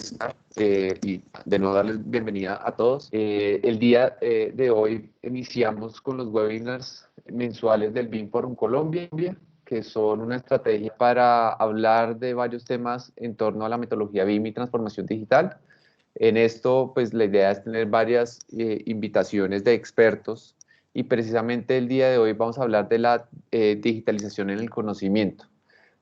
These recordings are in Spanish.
empezar y de nuevo darles bienvenida a todos. El día de hoy iniciamos con los webinars mensuales del BIM Forum Colombia, que son una estrategia para hablar de varios temas en torno a la metodología BIM y transformación digital. En esto, pues la idea es tener varias invitaciones de expertos y precisamente el día de hoy vamos a hablar de la digitalización en el conocimiento.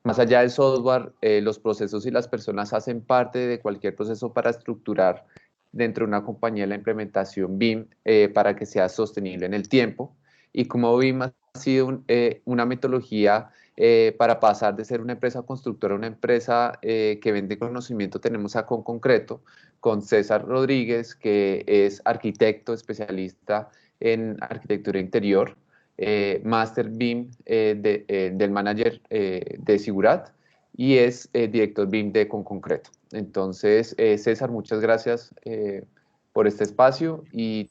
Más allá del software, los procesos y las personas hacen parte de cualquier proceso para estructurar dentro de una compañía la implementación BIM para que sea sostenible en el tiempo. Y como BIM ha sido una metodología para pasar de ser una empresa constructora a una empresa que vende conocimiento, tenemos a Concreto con César Rodríguez, que es arquitecto especialista en arquitectura interior, Master BIM del manager de Sigurat y es director BIM de Concreto. Entonces, César, muchas gracias por este espacio y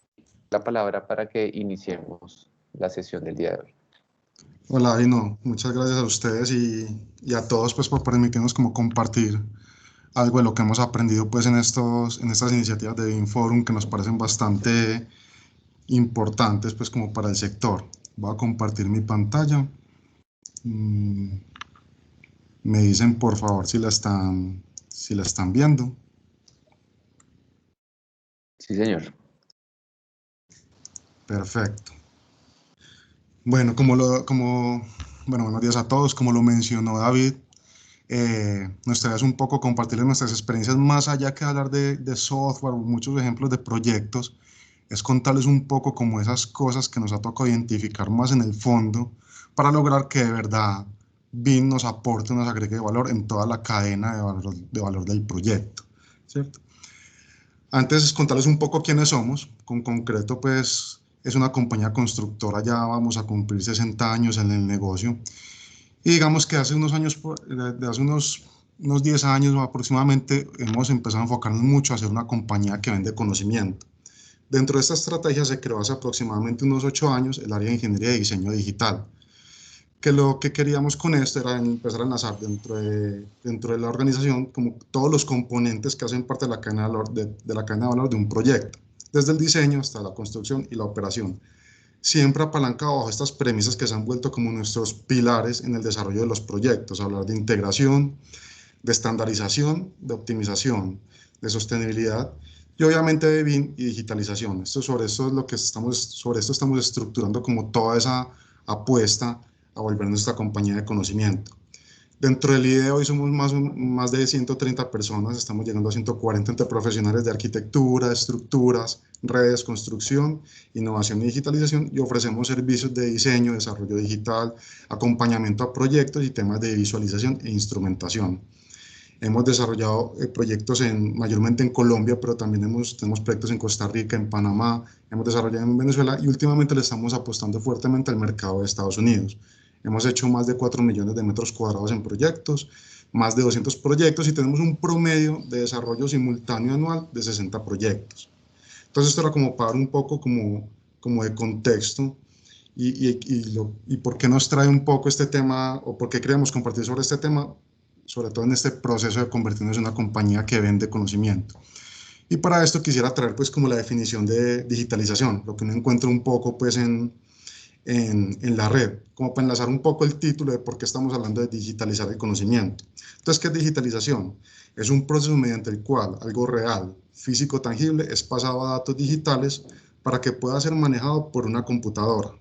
la palabra para que iniciemos la sesión del día de hoy. Hola, Dino. Muchas gracias a ustedes y a todos pues, por permitirnos como compartir algo de lo que hemos aprendido pues, en estas iniciativas de BIM Forum que nos parecen bastante importantes pues, como para el sector. Voy a compartir mi pantalla. Me dicen por favor si la están viendo. Sí, señor. Perfecto. Bueno, buenos días a todos. Como lo mencionó David, nuestra idea es un poco compartirles nuestras experiencias más allá que hablar de software o muchos ejemplos de proyectos, es contarles un poco como esas cosas que nos ha tocado identificar más en el fondo para lograr que de verdad BIM nos aporte, nos agregue valor en toda la cadena de valor del proyecto, ¿cierto? Antes es contarles un poco quiénes somos. Con Concreto, pues, es una compañía constructora, ya vamos a cumplir 60 años en el negocio. Y digamos que hace unos años, de hace unos 10 años aproximadamente, hemos empezado a enfocarnos mucho a ser una compañía que vende conocimiento. Dentro de esta estrategia se creó hace aproximadamente unos 8 años el área de ingeniería y diseño digital, que lo que queríamos con esto era empezar a enlazar dentro de la organización como todos los componentes que hacen parte de la cadena de valor de un proyecto, desde el diseño hasta la construcción y la operación, siempre apalancado bajo estas premisas que se han vuelto como nuestros pilares en el desarrollo de los proyectos: hablar de integración, de estandarización, de optimización, de sostenibilidad y obviamente de BIM y digitalización. Sobre esto estamos estructurando como toda esa apuesta a volvernos esta compañía de conocimiento. Dentro del IDE hoy somos más de 130 personas, estamos llegando a 140 entre profesionales de arquitectura, estructuras, redes, construcción, innovación y digitalización, y ofrecemos servicios de diseño, desarrollo digital, acompañamiento a proyectos y temas de visualización e instrumentación. Hemos desarrollado proyectos mayormente en Colombia, pero también tenemos proyectos en Costa Rica, en Panamá, hemos desarrollado en Venezuela y últimamente le estamos apostando fuertemente al mercado de Estados Unidos. Hemos hecho más de 4 millones de metros cuadrados en proyectos, más de 200 proyectos y tenemos un promedio de desarrollo simultáneo anual de 60 proyectos. Entonces esto era como para dar un poco como de contexto y por qué nos trae un poco este tema o por qué queríamos compartir sobre este tema, sobre todo en este proceso de convertirnos en una compañía que vende conocimiento. Y para esto quisiera traer pues como la definición de digitalización, lo que uno encuentra un poco pues en la red, como para enlazar un poco el título de por qué estamos hablando de digitalizar el conocimiento. Entonces, ¿qué es digitalización? Es un proceso mediante el cual algo real, físico, tangible, es pasado a datos digitales para que pueda ser manejado por una computadora,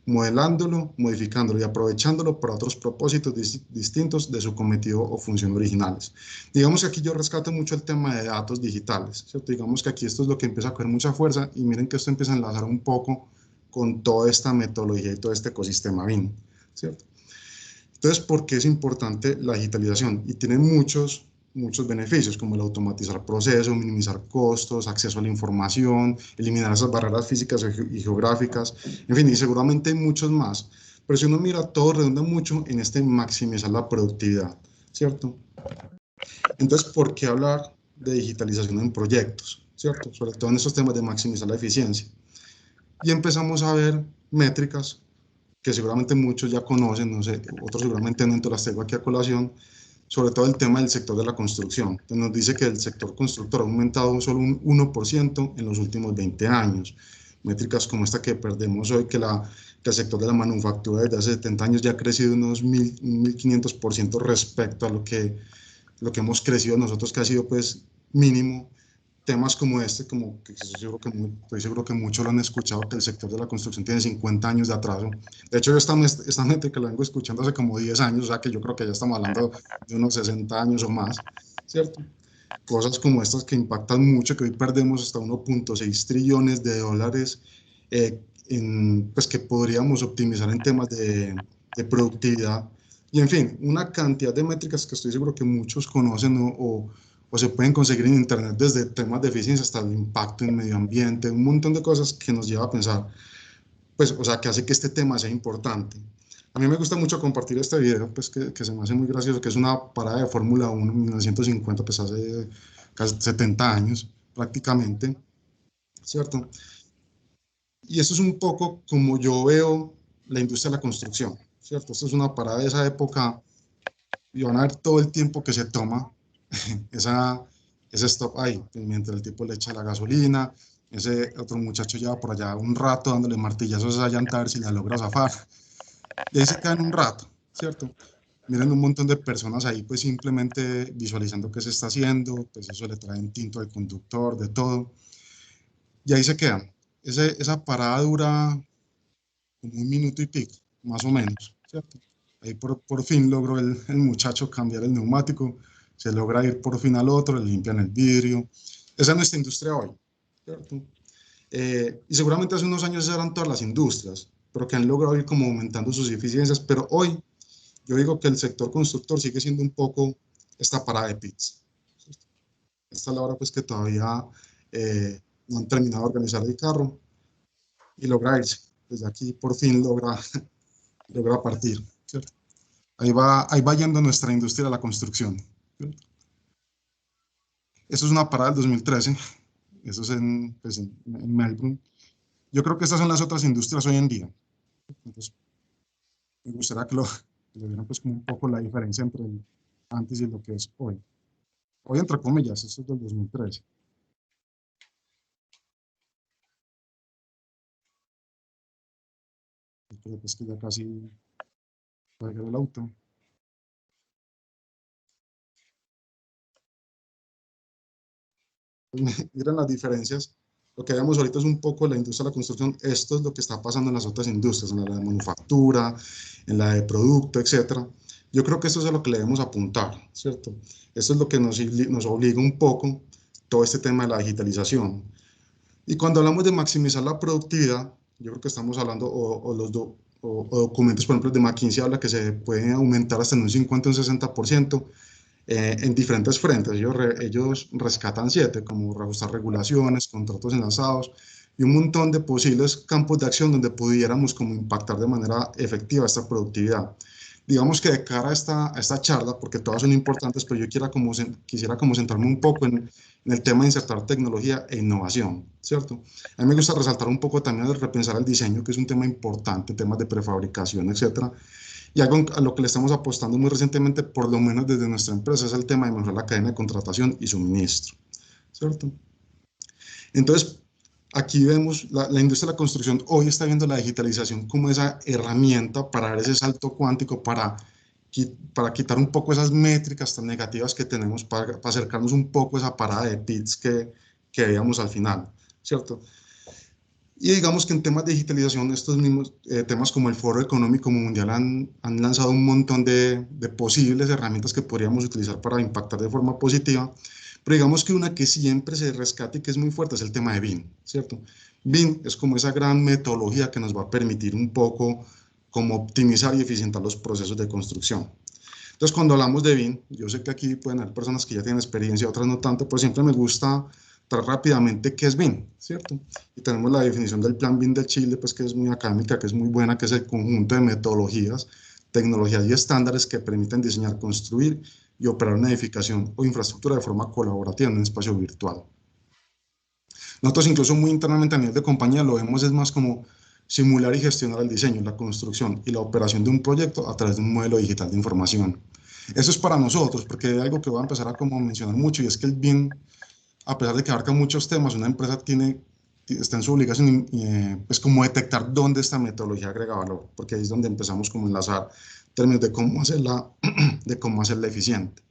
modelándolo, modificándolo y aprovechándolo para otros propósitos distintos de su cometido o función originales. Digamos que aquí yo rescato mucho el tema de datos digitales, ¿cierto? Digamos que aquí esto es lo que empieza a coger mucha fuerza y miren que esto empieza a enlazar un poco con toda esta metodología y todo este ecosistema BIM, ¿cierto? Entonces, ¿por qué es importante la digitalización? Y tiene muchos beneficios, como el automatizar procesos, minimizar costos, acceso a la información, eliminar esas barreras físicas y geográficas, en fin, y seguramente hay muchos más. Pero si uno mira, todo redunda mucho en maximizar la productividad, ¿cierto? Entonces, ¿por qué hablar de digitalización en proyectos, ¿cierto? Sobre todo en estos temas de maximizar la eficiencia. Y empezamos a ver métricas que seguramente muchos ya conocen, no sé, otros seguramente no, entonces las traigo aquí a colación, sobre todo el tema del sector de la construcción. Entonces nos dice que el sector constructor ha aumentado solo un 1% en los últimos 20 años. Métricas como esta que perdemos hoy, que el sector de la manufactura desde hace 70 años ya ha crecido unos 1.500% respecto a lo que hemos crecido nosotros, que ha sido pues mínimo. Temas como este, como que estoy seguro que muchos lo han escuchado, que el sector de la construcción tiene 50 años de atraso. De hecho, yo esta métrica la vengo escuchando hace como 10 años, o sea que yo creo que ya estamos hablando de unos 60 años o más, ¿cierto? Cosas como estas que impactan mucho, que hoy perdemos hasta 1.6 trillones de dólares, pues que podríamos optimizar en temas de productividad. Y en fin, una cantidad de métricas que estoy seguro que muchos conocen o se pueden conseguir en Internet, desde temas de eficiencia hasta el impacto en el medio ambiente, un montón de cosas que nos lleva a pensar, pues, o sea, que hace que este tema sea importante. A mí me gusta mucho compartir este video, pues, que se me hace muy gracioso, que es una parada de Fórmula 1 en 1950, pues hace casi 70 años prácticamente, ¿cierto? Y eso es un poco como yo veo la industria de la construcción, ¿cierto? Esto es una parada de esa época y van a ver todo el tiempo que se toma ese stop ahí, mientras el tipo le echa la gasolina, ese otro muchacho lleva por allá un rato dándole martillazos a esa llanta a ver si la logra zafar, y ahí se quedan un rato, ¿cierto? Miren un montón de personas ahí pues simplemente visualizando qué se está haciendo, pues eso le traen tinto al conductor, de todo, y ahí se quedan. Esa parada dura como un minuto y pico, más o menos, ¿cierto? Ahí por fin logró el muchacho cambiar el neumático, se logra ir por fin al otro, le limpian el vidrio. Esa es nuestra industria hoy, ¿cierto? Y seguramente hace unos años eran todas las industrias, pero que han logrado ir como aumentando sus eficiencias, pero hoy yo digo que el sector constructor sigue siendo un poco esta parada de pits. Esta es la hora pues que todavía no han terminado de organizar el carro y logra irse. Desde aquí por fin logra partir, ¿cierto? Ahí va yendo nuestra industria de la construcción, ¿cierto? Eso es una parada del 2013, eso es pues en Melbourne. Yo creo que estas son las otras industrias hoy en día. Entonces, me gustaría que lo vieran pues como un poco la diferencia entre el antes y lo que es hoy. Hoy, entre comillas, esto es del 2013. Creo que es que ya casi puede ver el auto. Miren las diferencias. Lo que vemos ahorita es un poco la industria de la construcción. Esto es lo que está pasando en las otras industrias, en la de manufactura, en la de producto, etcétera. Yo creo que esto es a lo que le debemos apuntar, ¿cierto? Esto es lo que nos obliga un poco todo este tema de la digitalización. Y cuando hablamos de maximizar la productividad, yo creo que estamos hablando, o documentos, por ejemplo, de McKinsey habla que se puede aumentar hasta en un 50 o un 60%, en diferentes frentes. Ellos rescatan 7, como reajustar regulaciones, contratos enlazados y un montón de posibles campos de acción donde pudiéramos como impactar de manera efectiva esta productividad. Digamos que de cara a esta charla, porque todas son importantes, pero yo quisiera como centrarme un poco en el tema de insertar tecnología e innovación, ¿cierto? A mí me gusta resaltar un poco también el repensar el diseño, que es un tema importante, temas de prefabricación, etcétera. Y algo a lo que le estamos apostando muy recientemente, por lo menos desde nuestra empresa, es el tema de mejorar la cadena de contratación y suministro, ¿cierto? Entonces, aquí vemos la industria de la construcción hoy está viendo la digitalización como esa herramienta para dar ese salto cuántico, para quitar un poco esas métricas tan negativas que tenemos, para acercarnos un poco a esa parada de pits que veíamos al final, ¿cierto? Y digamos que en temas de digitalización, estos mismos temas como el Foro Económico Mundial han lanzado un montón de posibles herramientas que podríamos utilizar para impactar de forma positiva, pero digamos que una que siempre se rescata y que es muy fuerte es el tema de BIM, ¿cierto? BIM es como esa gran metodología que nos va a permitir un poco como optimizar y eficientar los procesos de construcción. Entonces, cuando hablamos de BIM, yo sé que aquí pueden haber personas que ya tienen experiencia, otras no tanto, pero siempre me gusta tratar rápidamente qué es BIM, ¿cierto? Y tenemos la definición del Plan BIM de Chile, pues que es muy académica, que es muy buena, que es el conjunto de metodologías, tecnologías y estándares que permiten diseñar, construir y operar una edificación o infraestructura de forma colaborativa en un espacio virtual. Nosotros incluso muy internamente a nivel de compañía lo vemos es más como simular y gestionar el diseño, la construcción y la operación de un proyecto a través de un modelo digital de información. Eso es para nosotros, porque hay algo que voy a empezar a como mencionar mucho, y es que el BIM, a pesar de que abarca muchos temas, una empresa está en su obligación, pues como detectar dónde esta metodología agrega valor, porque ahí es donde empezamos como a enlazar términos de cómo hacerla, de cómo hacerla eficiente.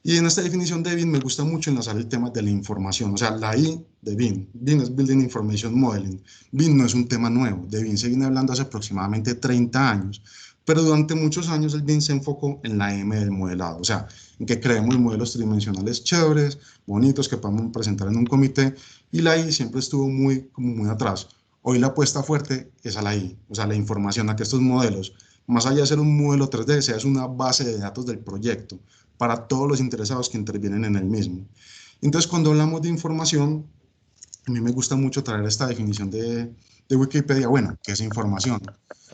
Y en esta definición de BIM me gusta mucho enlazar el tema de la información, o sea, la I de BIM. BIM es Building Information Modeling. BIM no es un tema nuevo, de BIM se viene hablando hace aproximadamente 30 años, pero durante muchos años el BIM se enfocó en la M del modelado, o sea, en que creemos modelos tridimensionales chéveres, bonitos, que podamos presentar en un comité, y la I siempre estuvo como muy atrás. Hoy la apuesta fuerte es a la I, o sea, la información, a que estos modelos, más allá de ser un modelo 3D, sea una base de datos del proyecto para todos los interesados que intervienen en el mismo. Entonces, cuando hablamos de información, a mí me gusta mucho traer esta definición de Wikipedia. Bueno, ¿qué es información?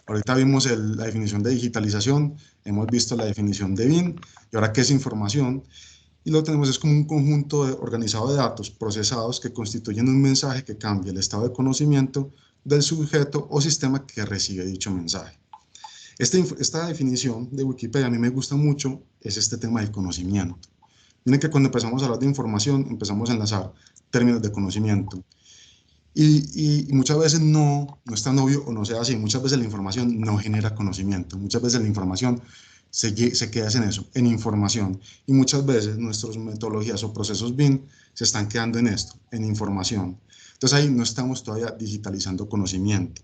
Ahorita vimos la definición de digitalización, hemos visto la definición de BIM, y ahora, ¿qué es información? Y lo tenemos es como un conjunto organizado de datos procesados que constituyen un mensaje que cambia el estado de conocimiento del sujeto o sistema que recibe dicho mensaje. Esta definición de Wikipedia a mí me gusta mucho, es este tema del conocimiento. Miren que cuando empezamos a hablar de información, empezamos a enlazar términos de conocimiento. Y muchas veces no es tan obvio o no sea así. Muchas veces la información no genera conocimiento. Muchas veces la información se queda en eso, en información. Y muchas veces nuestras metodologías o procesos BIM se están quedando en esto, en información. Entonces ahí no estamos todavía digitalizando conocimiento.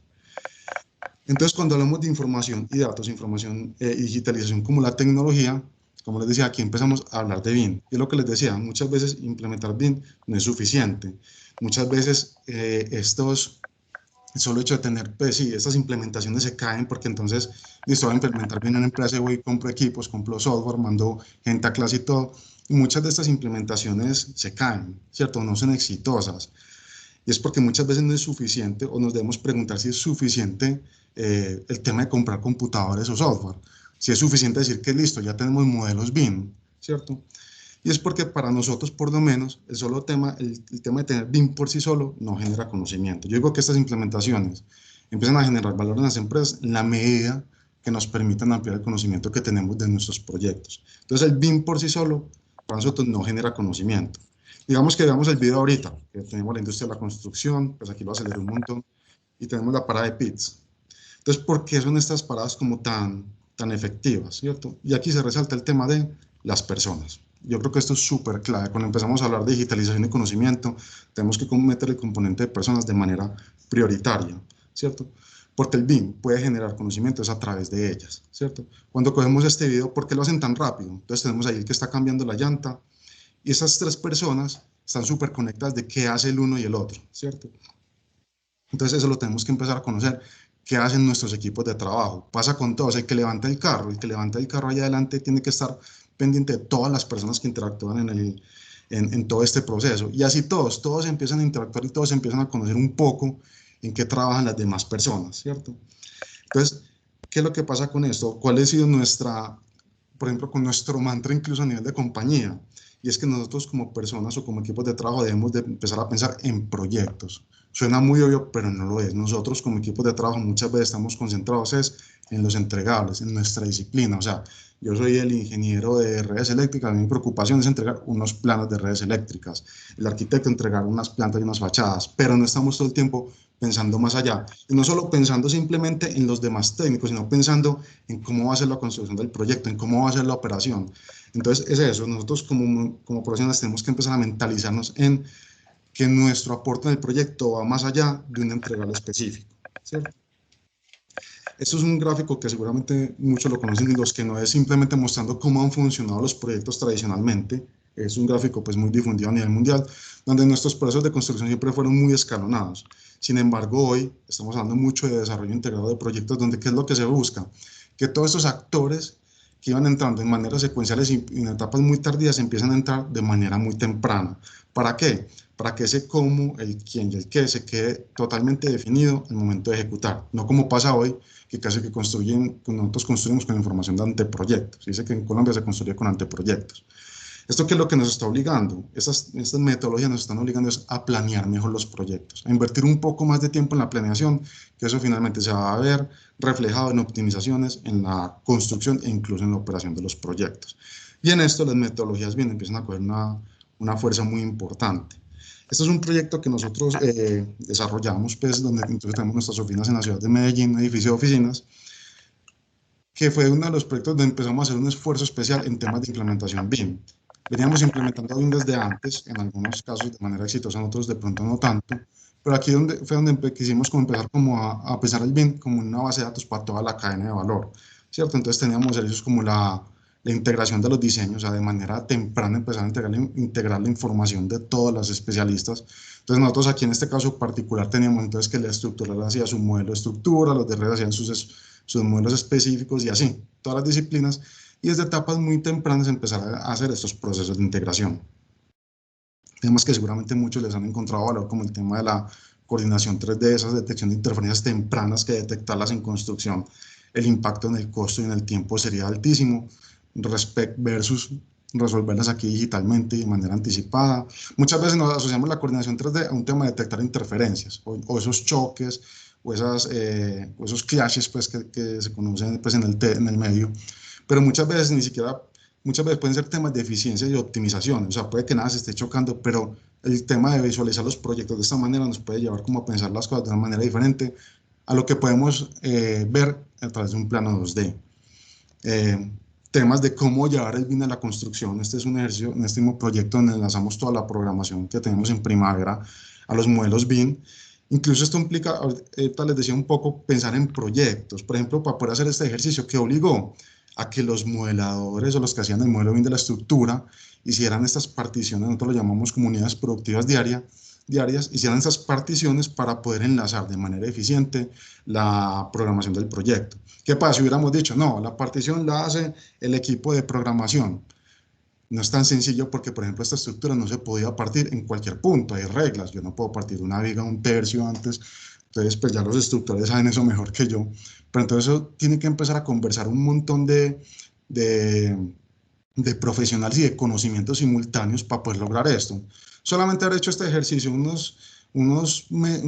Entonces, cuando hablamos de información y datos, información y digitalización como la tecnología, como les decía, aquí empezamos a hablar de BIM. Y lo que les decía, muchas veces implementar BIM no es suficiente. Muchas veces el solo hecho de tener, pues sí, estas implementaciones se caen porque entonces, listo, voy a implementar BIM en una empresa, voy, compro equipos, compro software, mando gente a clase y todo. Y muchas de estas implementaciones se caen, ¿cierto? No son exitosas. Y es porque muchas veces no es suficiente, o nos debemos preguntar si es suficiente el tema de comprar computadores o software. Si es suficiente decir que listo, ya tenemos modelos BIM, ¿cierto? Y es porque para nosotros, por lo menos, el tema de tener BIM por sí solo no genera conocimiento. Yo digo que estas implementaciones empiezan a generar valor en las empresas en la medida que nos permitan ampliar el conocimiento que tenemos de nuestros proyectos. Entonces, el BIM por sí solo para nosotros no genera conocimiento. Digamos que veamos el video ahorita, que tenemos la industria de la construcción, pues aquí lo aceleré un montón, y tenemos la parada de pits. Entonces, ¿por qué son estas paradas como tan efectivas, cierto? Y aquí se resalta el tema de las personas. Yo creo que esto es súper clave. Cuando empezamos a hablar de digitalización y conocimiento, tenemos que meter el componente de personas de manera prioritaria, ¿cierto? Porque el BIM puede generar conocimientos a través de ellas, ¿cierto? Cuando cogemos este video, ¿por qué lo hacen tan rápido? Entonces tenemos ahí el que está cambiando la llanta, y esas tres personas están súper conectadas de qué hace el uno y el otro, ¿cierto? Entonces eso lo tenemos que empezar a conocer, qué hacen nuestros equipos de trabajo. Pasa con todos, el que levanta el carro allá adelante tiene que estar pendiente de todas las personas que interactúan en todo este proceso. Y así todos empiezan a interactuar y todos empiezan a conocer un poco en qué trabajan las demás personas, ¿cierto? Entonces, ¿qué es lo que pasa con esto? ¿Cuál ha sido por ejemplo, con nuestro mantra incluso a nivel de compañía? Y es que nosotros como personas o como equipos de trabajo debemos de empezar a pensar en proyectos. Suena muy obvio, pero no lo es. Nosotros como equipos de trabajo muchas veces estamos concentrados en los entregables, en nuestra disciplina. O sea, yo soy el ingeniero de redes eléctricas, mi preocupación es entregar unos planos de redes eléctricas, el arquitecto entregar unas plantas y unas fachadas, pero no estamos todo el tiempo pensando más allá. Y no solo pensando simplemente en los demás técnicos, sino pensando en cómo va a ser la construcción del proyecto, en cómo va a ser la operación. Entonces, es eso, nosotros como profesionales tenemos que empezar a mentalizarnos en que nuestro aporte en el proyecto va más allá de un entregable específico, ¿cierto? Esto es un gráfico que seguramente muchos lo conocen, y los que no, es simplemente mostrando cómo han funcionado los proyectos tradicionalmente. Es un gráfico pues muy difundido a nivel mundial, donde nuestros procesos de construcción siempre fueron muy escalonados. Sin embargo, hoy estamos hablando mucho de desarrollo integrado de proyectos, donde ¿qué es lo que se busca? Que todos estos actores que iban entrando en maneras secuenciales y en etapas muy tardías empiezan a entrar de manera muy temprana. ¿Para qué? Para que ese cómo, el quién y el qué se quede totalmente definido en el momento de ejecutar. No como pasa hoy, que casi que nosotros construimos con información de anteproyectos. Se dice que en Colombia se construye con anteproyectos. ¿Esto qué es lo que nos está obligando? Estas metodologías nos están obligando es a planear mejor los proyectos, a invertir un poco más de tiempo en la planeación, que eso finalmente se va a ver reflejado en optimizaciones, en la construcción e incluso en la operación de los proyectos. Y en esto las metodologías bien empiezan a coger una fuerza muy importante. Este es un proyecto que nosotros desarrollamos, pues, donde entonces tenemos nuestras oficinas en la ciudad de Medellín, un edificio de oficinas, que fue uno de los proyectos donde empezamos a hacer un esfuerzo especial en temas de implementación BIM. Veníamos implementando BIM desde antes, en algunos casos de manera exitosa, en otros de pronto no tanto, pero aquí fue donde quisimos como empezar como a pensar el BIM como una base de datos para toda la cadena de valor, ¿cierto? Entonces teníamos servicios como la integración de los diseños, o sea, de manera temprana empezar a integrar la información de todos los especialistas. Entonces nosotros aquí en este caso particular teníamos entonces que la estructural hacía su modelo de estructura, los de red hacían sus modelos específicos y así, todas las disciplinas, y desde etapas muy tempranas empezar a hacer estos procesos de integración. Temas que seguramente muchos les han encontrado valor, como el tema de la coordinación 3D, esas detección de interferencias tempranas que detectarlas en construcción, el impacto en el costo y en el tiempo sería altísimo, versus resolverlas aquí digitalmente de manera anticipada. Muchas veces nos asociamos la coordinación 3D a un tema de detectar interferencias o esos choques o esos clashes pues, que se conocen pues, en el medio, pero muchas veces ni siquiera, muchas veces pueden ser temas de eficiencia y optimización, o sea, puede que nada se esté chocando, pero el tema de visualizar los proyectos de esta manera nos puede llevar como a pensar las cosas de una manera diferente a lo que podemos ver a través de un plano 2D. Temas de cómo llevar el BIM a la construcción. Este es un ejercicio, en este mismo proyecto donde enlazamos toda la programación que tenemos en Primavera a los modelos BIM. Incluso esto implica, ahorita les decía un poco, pensar en proyectos. Por ejemplo, para poder hacer este ejercicio, ¿qué obligó? A que los modeladores o los que hacían el modelo BIM de la estructura hicieran estas particiones, nosotros lo llamamos comunidades productivas diarias, hicieran esas particiones para poder enlazar de manera eficiente la programación del proyecto. ¿Qué pasa si hubiéramos dicho, no, la partición la hace el equipo de programación? No es tan sencillo porque, por ejemplo, esta estructura no se podía partir en cualquier punto, hay reglas, yo no puedo partir una viga un tercio antes, entonces pues ya los estructores saben eso mejor que yo, pero entonces eso tiene que empezar a conversar un montón de, de profesionales y de conocimientos simultáneos para poder lograr esto. Solamente haber hecho este ejercicio unas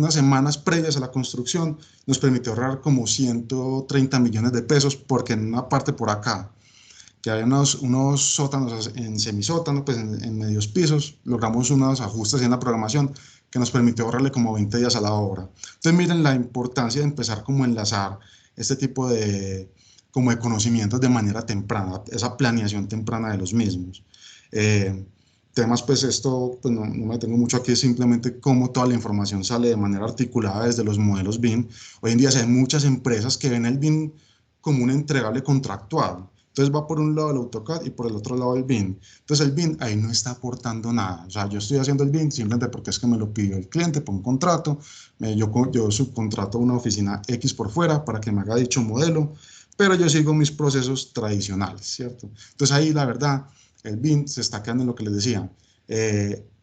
semanas previas a la construcción nos permitió ahorrar como 130 millones de pesos porque en una parte por acá que había unos sótanos en semisótano, pues en medios pisos, logramos unos ajustes en la programación que nos permitió ahorrarle como 20 días a la obra. Entonces miren la importancia de empezar como a enlazar este tipo como de conocimientos de manera temprana, esa planeación temprana de los mismos. Temas, pues esto, pues no me detengo mucho aquí, es simplemente cómo toda la información sale de manera articulada desde los modelos BIM. Hoy en día hay muchas empresas que ven el BIM como un entregable contractual. Entonces va por un lado el AutoCAD y por el otro lado el BIM. Entonces el BIM ahí no está aportando nada. O sea, yo estoy haciendo el BIM simplemente porque es que me lo pidió el cliente por un contrato. Yo subcontrato una oficina X por fuera para que me haga dicho modelo, pero yo sigo mis procesos tradicionales, ¿cierto? Entonces ahí la verdad, el BIM se está quedando en lo que les decía,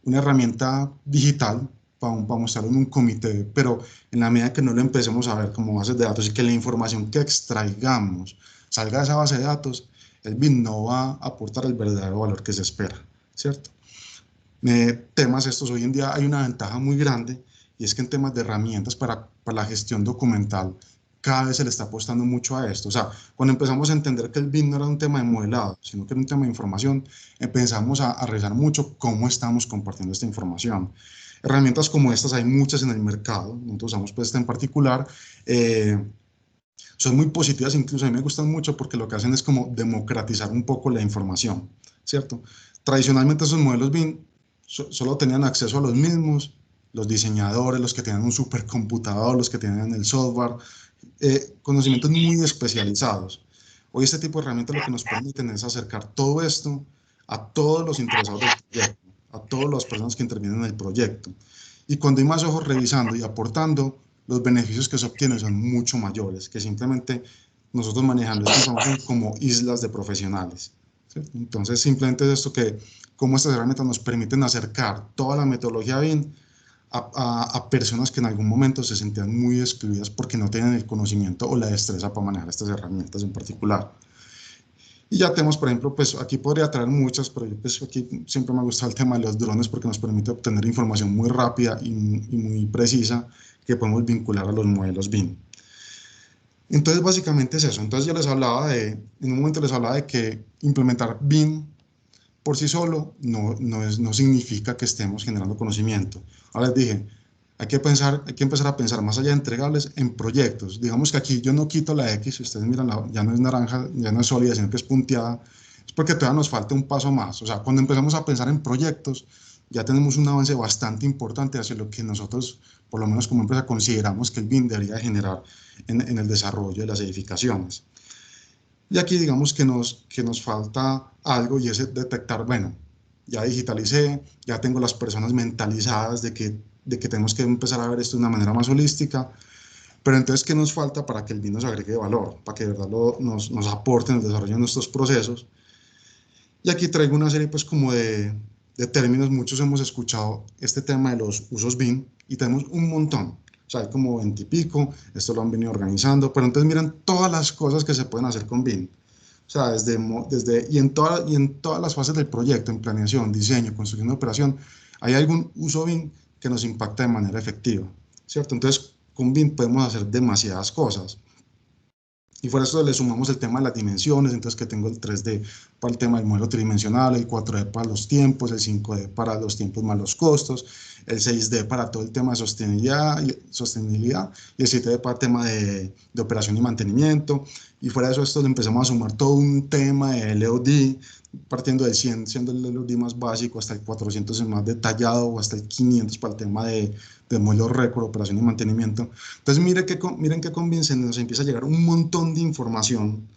una herramienta digital para mostrarlo en un comité, pero en la medida que no lo empecemos a ver como bases de datos y que la información que extraigamos salga de esa base de datos, el BIM no va a aportar el verdadero valor que se espera, ¿cierto? Temas estos, hoy en día hay una ventaja muy grande y es que en temas de herramientas para la gestión documental, cada vez se le está apostando mucho a esto. O sea, cuando empezamos a entender que el BIM no era un tema de modelado, sino que era un tema de información, empezamos a revisar mucho cómo estamos compartiendo esta información. Herramientas como estas hay muchas en el mercado, nosotros usamos pues esta en particular, son muy positivas, incluso a mí me gustan mucho porque lo que hacen es como democratizar un poco la información, ¿cierto? Tradicionalmente esos modelos BIM solo tenían acceso a los mismos, los diseñadores, los que tenían un supercomputador, los que tenían el software, conocimientos muy especializados. Hoy este tipo de herramientas lo que nos permiten es acercar todo esto a todos los interesados del proyecto, a todas las personas que intervienen en el proyecto. Y cuando hay más ojos revisando y aportando, los beneficios que se obtienen son mucho mayores que simplemente nosotros manejando esta información como islas de profesionales. ¿Cierto? Entonces, simplemente es esto que, cómo estas herramientas nos permiten acercar toda la metodología BIM a personas que en algún momento se sentían muy excluidas porque no tienen el conocimiento o la destreza para manejar estas herramientas en particular. Y ya tenemos, por ejemplo, pues aquí podría traer muchas, pero yo pues aquí siempre me ha gustado el tema de los drones porque nos permite obtener información muy rápida y muy precisa que podemos vincular a los modelos BIM. Entonces, básicamente es eso. Entonces, yo les hablaba en un momento les hablaba de que implementar BIM por sí solo no significa que estemos generando conocimiento. Ahora les dije, hay que empezar a pensar más allá de entregables en proyectos. Digamos que aquí yo no quito la X, si ustedes miran, ya no es naranja, ya no es sólida, sino que es punteada, es porque todavía nos falta un paso más. O sea, cuando empezamos a pensar en proyectos, ya tenemos un avance bastante importante hacia lo que nosotros, por lo menos como empresa, consideramos que el BIM debería generar en el desarrollo de las edificaciones. Y aquí digamos que nos falta algo y es detectar, bueno, ya digitalicé, ya tengo las personas mentalizadas de que tenemos que empezar a ver esto de una manera más holística, pero entonces, ¿qué nos falta para que el BIM nos agregue valor, para que de verdad nos aporte en el desarrollo de nuestros procesos? Y aquí traigo una serie pues como de términos, muchos hemos escuchado este tema de los usos BIM y tenemos un montón. O sea, hay como 20 y pico, esto lo han venido organizando, pero entonces miren todas las cosas que se pueden hacer con BIM. O sea, y en todas las fases del proyecto, en planeación, diseño, construcción de operación, hay algún uso BIM que nos impacta de manera efectiva, ¿cierto? Entonces, con BIM podemos hacer demasiadas cosas. Y por eso le sumamos el tema de las dimensiones, entonces que tengo el 3D para el tema del modelo tridimensional, el 4D para los tiempos, el 5D para los tiempos más los costos, el 6D para todo el tema de sostenibilidad y el 7D para el tema de operación y mantenimiento. Y fuera de eso, esto le empezamos a sumar todo un tema de LOD, partiendo del 100, siendo el LOD más básico, hasta el 400 es más detallado, o hasta el 500 para el tema de modelo récord, operación y mantenimiento. Entonces, miren que convincen, nos empieza a llegar un montón de información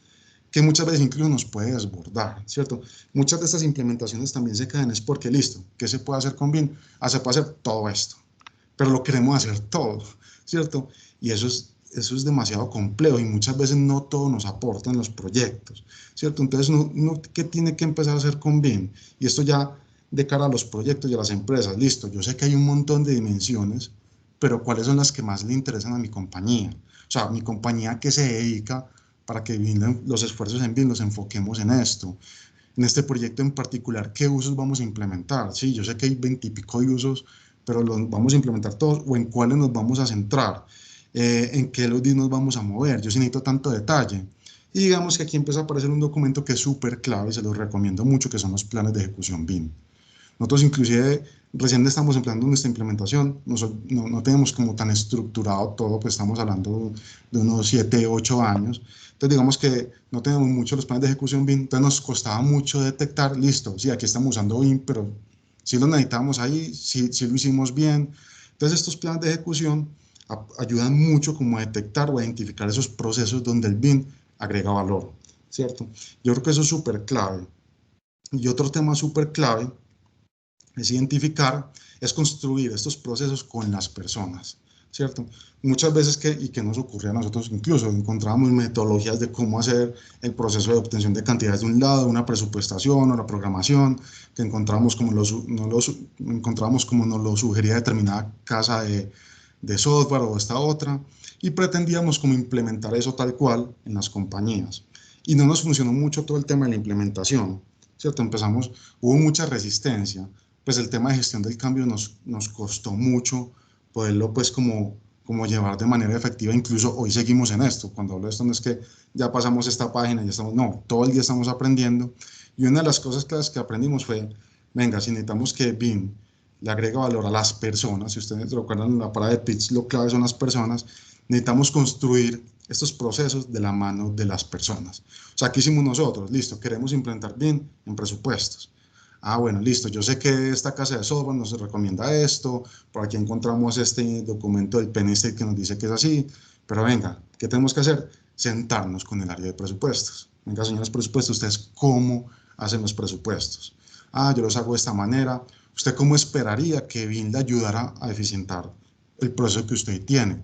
que muchas veces incluso nos puede desbordar, ¿cierto? Muchas de estas implementaciones también se caen es porque, listo, ¿qué se puede hacer con BIM? Se puede hacer todo esto, pero lo queremos hacer todo, ¿cierto? Y eso es demasiado complejo y muchas veces no todo nos aporta en los proyectos, ¿cierto? Entonces, ¿qué tiene que empezar a hacer con BIM? Y esto ya de cara a los proyectos y a las empresas, listo, yo sé que hay un montón de dimensiones, pero ¿cuáles son las que más le interesan a mi compañía? O sea, mi compañía que se dedica para que los esfuerzos en BIM los enfoquemos en esto. En este proyecto en particular, ¿qué usos vamos a implementar? Sí, yo sé que hay 20 y pico de usos, pero los vamos a implementar todos o en cuáles nos vamos a centrar, en qué los nos vamos a mover. Yo sí necesito tanto detalle. Y digamos que aquí empieza a aparecer un documento que es súper clave, se los recomiendo mucho, que son los planes de ejecución BIM. Nosotros inclusive recién estamos empleando nuestra implementación, no tenemos como tan estructurado todo, pues estamos hablando de unos 7, 8 años. Entonces digamos que no tenemos mucho los planes de ejecución BIM, entonces nos costaba mucho detectar, listo, sí, aquí estamos usando BIM, pero sí lo necesitábamos ahí, sí, sí lo hicimos bien. Entonces estos planes de ejecución ayudan mucho como a detectar o a identificar esos procesos donde el BIM agrega valor, ¿cierto? Yo creo que eso es súper clave. Y otro tema súper clave es identificar, es construir estos procesos con las personas, ¿cierto? Muchas veces y que nos ocurre a nosotros incluso, encontramos metodologías de cómo hacer el proceso de obtención de cantidades de un lado, una presupuestación o la programación, que encontramos encontramos como nos lo sugería determinada casa de software o esta otra, y pretendíamos como implementar eso tal cual en las compañías. Y no nos funcionó mucho todo el tema de la implementación, ¿cierto? Hubo mucha resistencia, pues el tema de gestión del cambio nos costó mucho poderlo pues como llevar de manera efectiva, incluso hoy seguimos en esto, cuando hablo de esto no es que ya pasamos esta página, ya estamos, no, todo el día estamos aprendiendo, y una de las cosas claves que aprendimos fue, venga, si necesitamos que BIM le agrega valor a las personas, si ustedes recuerdan en la parada de PITS, lo clave son las personas, necesitamos construir estos procesos de la mano de las personas. O sea, ¿qué hicimos nosotros? Listo, queremos implementar BIM en presupuestos. Ah, bueno, listo. Yo sé que esta casa de software nos recomienda esto, por aquí encontramos este documento del PNC que nos dice que es así, pero venga, ¿qué tenemos que hacer? Sentarnos con el área de presupuestos. Venga, señores presupuestos, ¿ustedes cómo hacen los presupuestos? Ah, yo los hago de esta manera. ¿Usted cómo esperaría que BIM le ayudara a eficientar el proceso que usted tiene?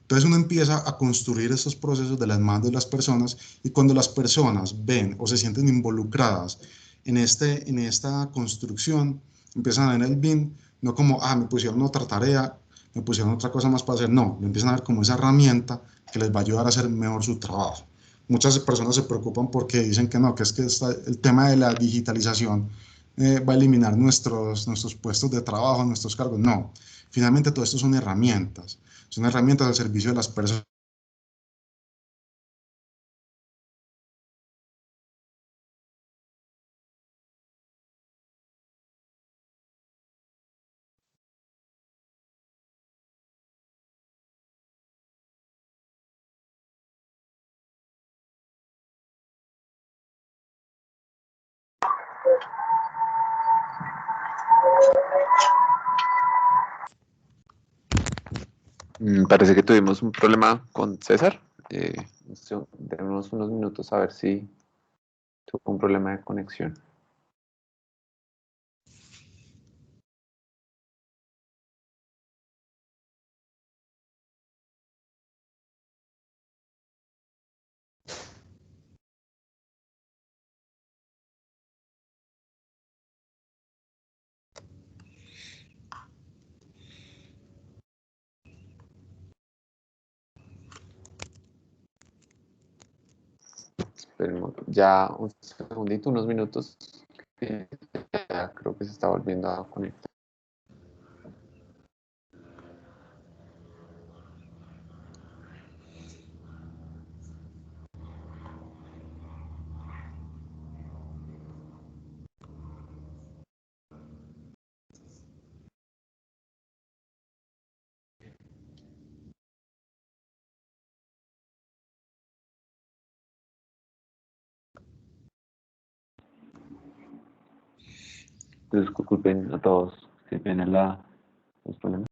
Entonces uno empieza a construir estos procesos de las manos de las personas y cuando las personas ven o se sienten involucradas en esta construcción, empiezan a ver el BIM, no como, me pusieron otra tarea, me pusieron otra cosa más para hacer, no, lo empiezan a ver como esa herramienta que les va a ayudar a hacer mejor su trabajo. muchas personas se preocupan porque dicen que no, que es que el tema de la digitalización va a eliminar nuestros puestos de trabajo, nuestros cargos. No, finalmente todo esto son herramientas al servicio de las personas. Parece que tuvimos un problema con César. Tenemos unos minutos a ver si tuvo un problema de conexión. Esperemos ya un segundito, unos minutos. Ya creo que se está volviendo a conectar. Disculpen a todos si tienen los problemas.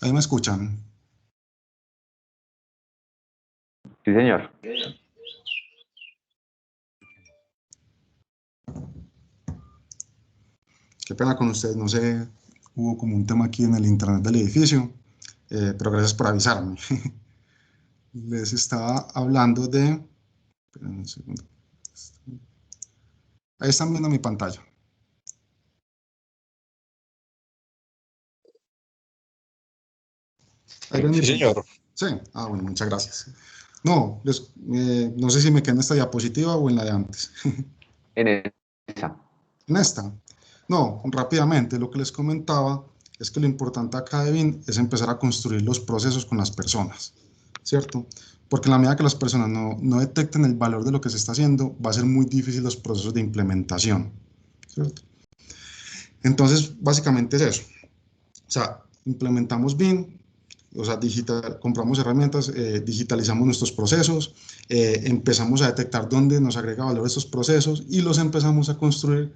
Ahí me escuchan. Sí, señor. Qué pena con ustedes, no sé, hubo como un tema aquí en el internet del edificio, pero gracias por avisarme. Les estaba hablando de... Esperen un segundo. Ahí están viendo mi pantalla. Ahí ven mi Sí, pantalla. señor. Sí, bueno, muchas gracias. No, no sé si me quedé en esta diapositiva o en la de antes. En esa. En esta. No, rápidamente, lo que les comentaba es que lo importante acá de BIM es empezar a construir los procesos con las personas, ¿cierto? Porque en la medida que las personas no detecten el valor de lo que se está haciendo, va a ser muy difícil los procesos de implementación, ¿cierto? Entonces, básicamente es eso. O sea, implementamos BIM, o sea, compramos herramientas, digitalizamos nuestros procesos, empezamos a detectar dónde nos agrega valor estos procesos y los empezamos a construir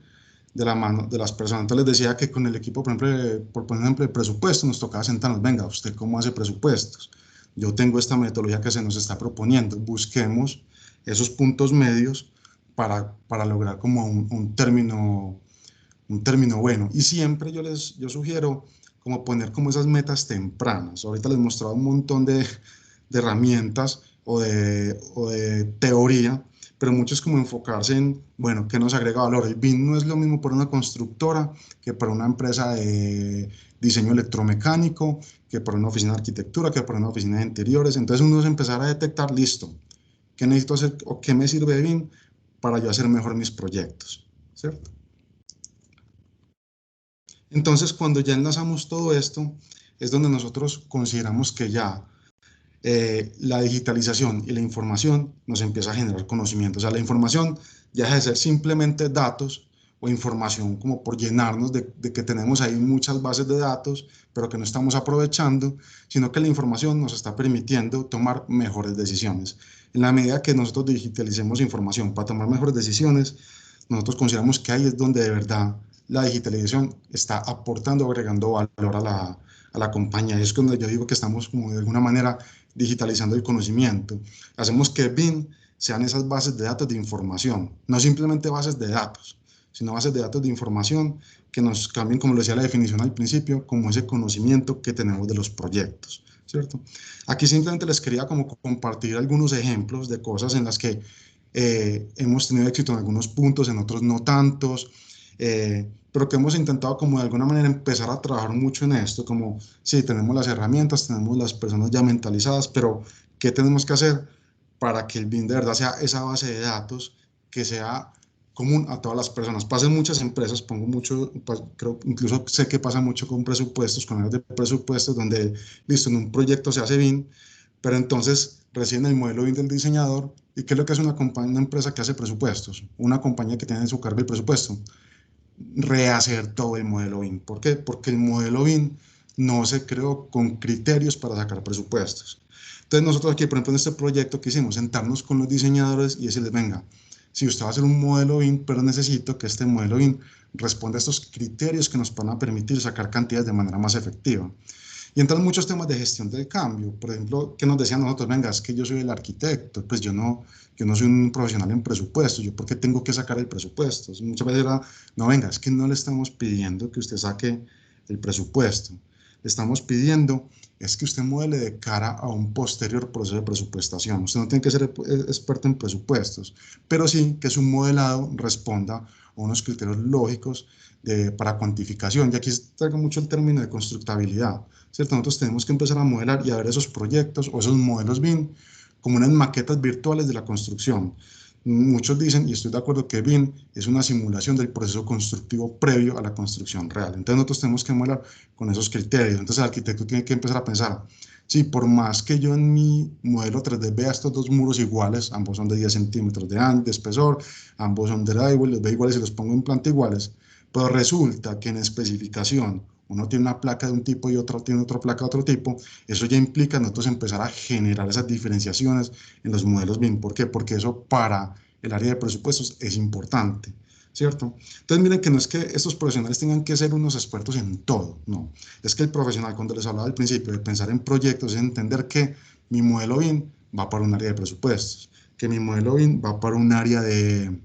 de la mano de las personas. Entonces les decía que con el equipo, por ejemplo, el presupuesto, nos tocaba sentarnos, venga, ¿usted cómo hace presupuestos? Yo tengo esta metodología que se nos está proponiendo, busquemos esos puntos medios para lograr como un término bueno. Y siempre yo sugiero como poner como esas metas tempranas. Ahorita les he mostrado un montón de herramientas o de teoría, pero mucho es como enfocarse en, bueno, ¿qué nos agrega valor? El BIM no es lo mismo para una constructora que para una empresa de diseño electromecánico, que para una oficina de arquitectura, que para una oficina de interiores. Entonces uno es empezar a detectar, listo, ¿qué necesito hacer o qué me sirve de BIM para yo hacer mejor mis proyectos? ¿Cierto? Entonces, cuando ya enlazamos todo esto, es donde nosotros consideramos que ya la digitalización y la información nos empieza a generar conocimiento. O sea, la información ya deja de ser simplemente datos o información como por llenarnos de que tenemos ahí muchas bases de datos, pero que no estamos aprovechando, sino que la información nos está permitiendo tomar mejores decisiones. En la medida que nosotros digitalicemos información para tomar mejores decisiones, nosotros consideramos que ahí es donde de verdad la digitalización está aportando, agregando valor a la compañía. Y es cuando yo digo que estamos como de alguna manera digitalizando el conocimiento. Hacemos que BIM sean esas bases de datos de información, no simplemente bases de datos, sino bases de datos de información que nos cambien, como lo decía la definición al principio, como ese conocimiento que tenemos de los proyectos, ¿cierto? Aquí simplemente les quería como compartir algunos ejemplos de cosas en las que hemos tenido éxito en algunos puntos, en otros no tantos, pero que hemos intentado como de alguna manera empezar a trabajar mucho en esto, como sí, tenemos las herramientas, tenemos las personas ya mentalizadas, pero ¿qué tenemos que hacer para que el BIM de verdad sea esa base de datos que sea común a todas las personas? Pasa en muchas empresas, pongo mucho, creo, incluso sé que pasa mucho con presupuestos, con áreas de presupuestos, donde, listo, en un proyecto se hace BIM, pero entonces reciben el modelo BIM del diseñador. ¿Y qué es lo que hace una compañía, una empresa que hace presupuestos? Una compañía que tiene en su cargo el presupuesto. Rehacer todo el modelo BIM. ¿Por qué? Porque el modelo BIM no se creó con criterios para sacar presupuestos. Entonces nosotros aquí, por ejemplo, en este proyecto que hicimos, sentarnos con los diseñadores y decirles, venga, si usted va a hacer un modelo BIM, pero necesito que este modelo BIM responda a estos criterios que nos van a permitir sacar cantidades de manera más efectiva. Y entran muchos temas de gestión del cambio. Por ejemplo, que nos decían nosotros, venga, es que yo soy el arquitecto, pues yo no soy un profesional en presupuestos, ¿yo por qué tengo que sacar el presupuesto? Muchas veces era, no, venga, es que no le estamos pidiendo que usted saque el presupuesto, le estamos pidiendo es que usted modele de cara a un posterior proceso de presupuestación. Usted no tiene que ser experto en presupuestos, pero sí que su modelado responda a unos criterios lógicos para cuantificación. Y aquí traigo mucho el término de constructabilidad, ¿cierto? Nosotros tenemos que empezar a modelar y a ver esos proyectos o esos modelos BIM como unas maquetas virtuales de la construcción. Muchos dicen, y estoy de acuerdo, que BIM es una simulación del proceso constructivo previo a la construcción real. Entonces nosotros tenemos que modelar con esos criterios. Entonces el arquitecto tiene que empezar a pensar, sí, por más que yo en mi modelo 3D vea estos dos muros iguales, ambos son de 10 centímetros de espesor, ambos son de drywall, los veo iguales y los pongo en planta iguales, pero resulta que en especificación uno tiene una placa de un tipo y otro tiene otra placa de otro tipo, eso ya implica nosotros empezar a generar esas diferenciaciones en los modelos BIM. ¿Por qué? Porque eso para el área de presupuestos es importante, ¿cierto? Entonces miren que no es que estos profesionales tengan que ser unos expertos en todo, no. Es que el profesional, cuando les hablaba al principio de pensar en proyectos, es entender que mi modelo BIM va para un área de presupuestos, que mi modelo BIM va para un área de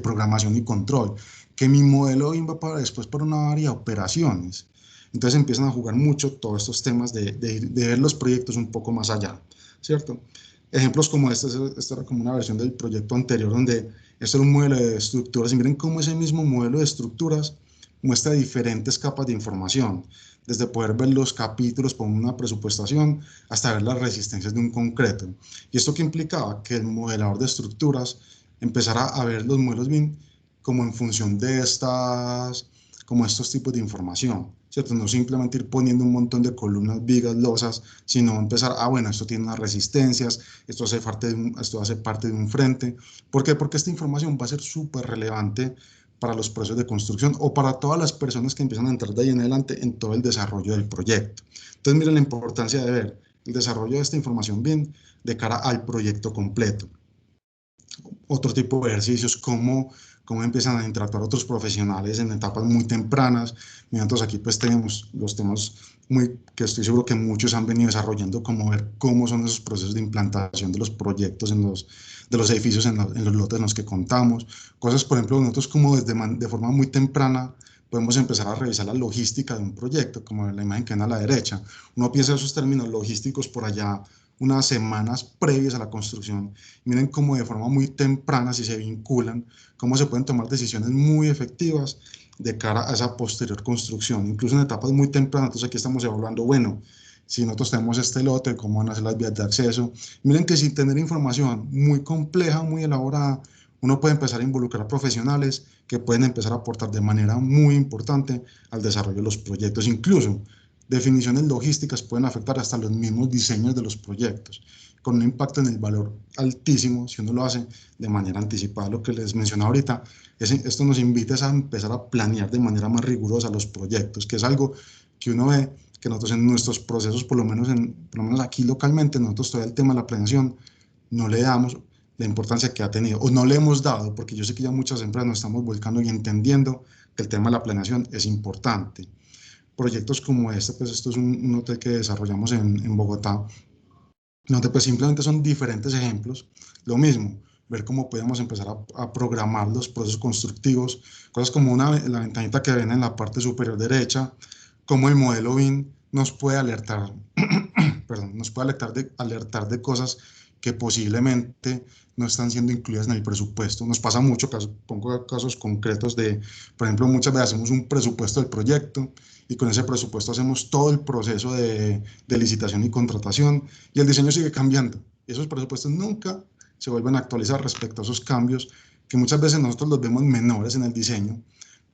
programación y control, que mi modelo BIM va para después para una área de operaciones. Entonces empiezan a jugar mucho todos estos temas de ver los proyectos un poco más allá, ¿cierto? Ejemplos como esta era como una versión del proyecto anterior donde esto era un modelo de estructuras y miren cómo ese mismo modelo de estructuras muestra diferentes capas de información, desde poder ver los capítulos por una presupuestación hasta ver las resistencias de un concreto. ¿Y esto qué implicaba? Que el modelador de estructuras empezara a ver los modelos BIM como en función de como estos tipos de información, ¿cierto? No simplemente ir poniendo un montón de columnas, vigas, losas, sino empezar, bueno, esto tiene unas resistencias, esto hace parte de un frente. ¿Por qué? Porque esta información va a ser súper relevante para los procesos de construcción o para todas las personas que empiezan a entrar de ahí en adelante en todo el desarrollo del proyecto. Entonces, miren la importancia de ver el desarrollo de esta información BIM de cara al proyecto completo. Otro tipo de ejercicios, cómo empiezan a interactuar otros profesionales en etapas muy tempranas. Mientras aquí pues tenemos los temas que estoy seguro que muchos han venido desarrollando, como ver cómo son esos procesos de implantación de los proyectos de los edificios en los lotes en los que contamos. Cosas, por ejemplo, nosotros como de forma muy temprana podemos empezar a revisar la logística de un proyecto, como en la imagen que ven a la derecha. Uno piensa esos términos logísticos por allá unas semanas previas a la construcción. Miren cómo de forma muy temprana, si se vinculan, cómo se pueden tomar decisiones muy efectivas de cara a esa posterior construcción, incluso en etapas muy tempranas. Entonces aquí estamos evaluando, bueno, si nosotros tenemos este lote, cómo van a ser las vías de acceso. Miren que sin tener información muy compleja, muy elaborada, uno puede empezar a involucrar profesionales que pueden empezar a aportar de manera muy importante al desarrollo de los proyectos. Incluso definiciones logísticas pueden afectar hasta los mismos diseños de los proyectos. con un impacto en el valor altísimo si uno lo hace de manera anticipada. Lo que les mencionaba ahorita, esto nos invita a empezar a planear de manera más rigurosa los proyectos, que es algo que uno ve que nosotros en nuestros procesos, por lo menos aquí localmente, nosotros todavía el tema de la planeación no le damos la importancia que ha tenido, o no le hemos dado, porque yo sé que ya muchas empresas nos estamos volcando y entendiendo que el tema de la planeación es importante. Proyectos como este, pues esto es un hotel que desarrollamos en Bogotá, donde pues simplemente son diferentes ejemplos, lo mismo, ver cómo podemos empezar a programar los procesos constructivos, cosas como la ventanita que ven en la parte superior derecha, cómo el modelo BIM nos puede alertar, perdón, nos puede alertar de cosas que posiblemente no están siendo incluidas en el presupuesto. Nos pasa mucho, pongo casos concretos de, por ejemplo, muchas veces hacemos un presupuesto del proyecto y con ese presupuesto hacemos todo el proceso de licitación y contratación y el diseño sigue cambiando. Esos presupuestos nunca se vuelven a actualizar respecto a esos cambios que muchas veces nosotros los vemos menores en el diseño,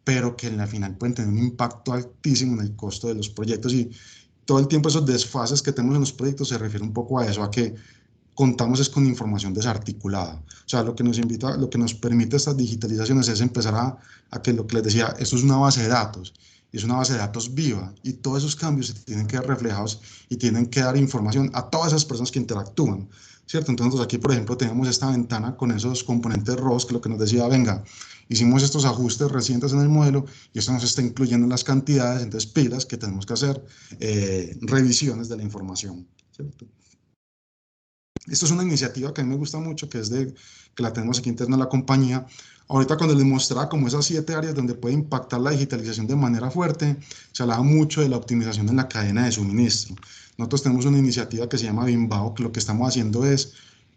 pero que en la final pueden tener un impacto altísimo en el costo de los proyectos y todo el tiempo esos desfases que tenemos en los proyectos se refiere un poco a eso, a que contamos es con información desarticulada. O sea, lo que nos permite estas digitalizaciones es empezar a que lo que les decía, esto es una base de datos, es una base de datos viva y todos esos cambios se tienen que ver reflejados y tienen que dar información a todas esas personas que interactúan, ¿cierto? Entonces aquí, por ejemplo, tenemos esta ventana con esos componentes ROS, que lo que nos decía, venga, hicimos estos ajustes recientes en el modelo y esto nos está incluyendo en las cantidades, entonces pilas que tenemos que hacer revisiones de la información, ¿cierto? Esto es una iniciativa que a mí me gusta mucho, que la tenemos aquí interna en la compañía. Ahorita cuando les mostraba como esas 7 áreas donde puede impactar la digitalización de manera fuerte, se hablaba mucho de la optimización en la cadena de suministro. Nosotros tenemos una iniciativa que se llama Bimbao, que lo que estamos haciendo es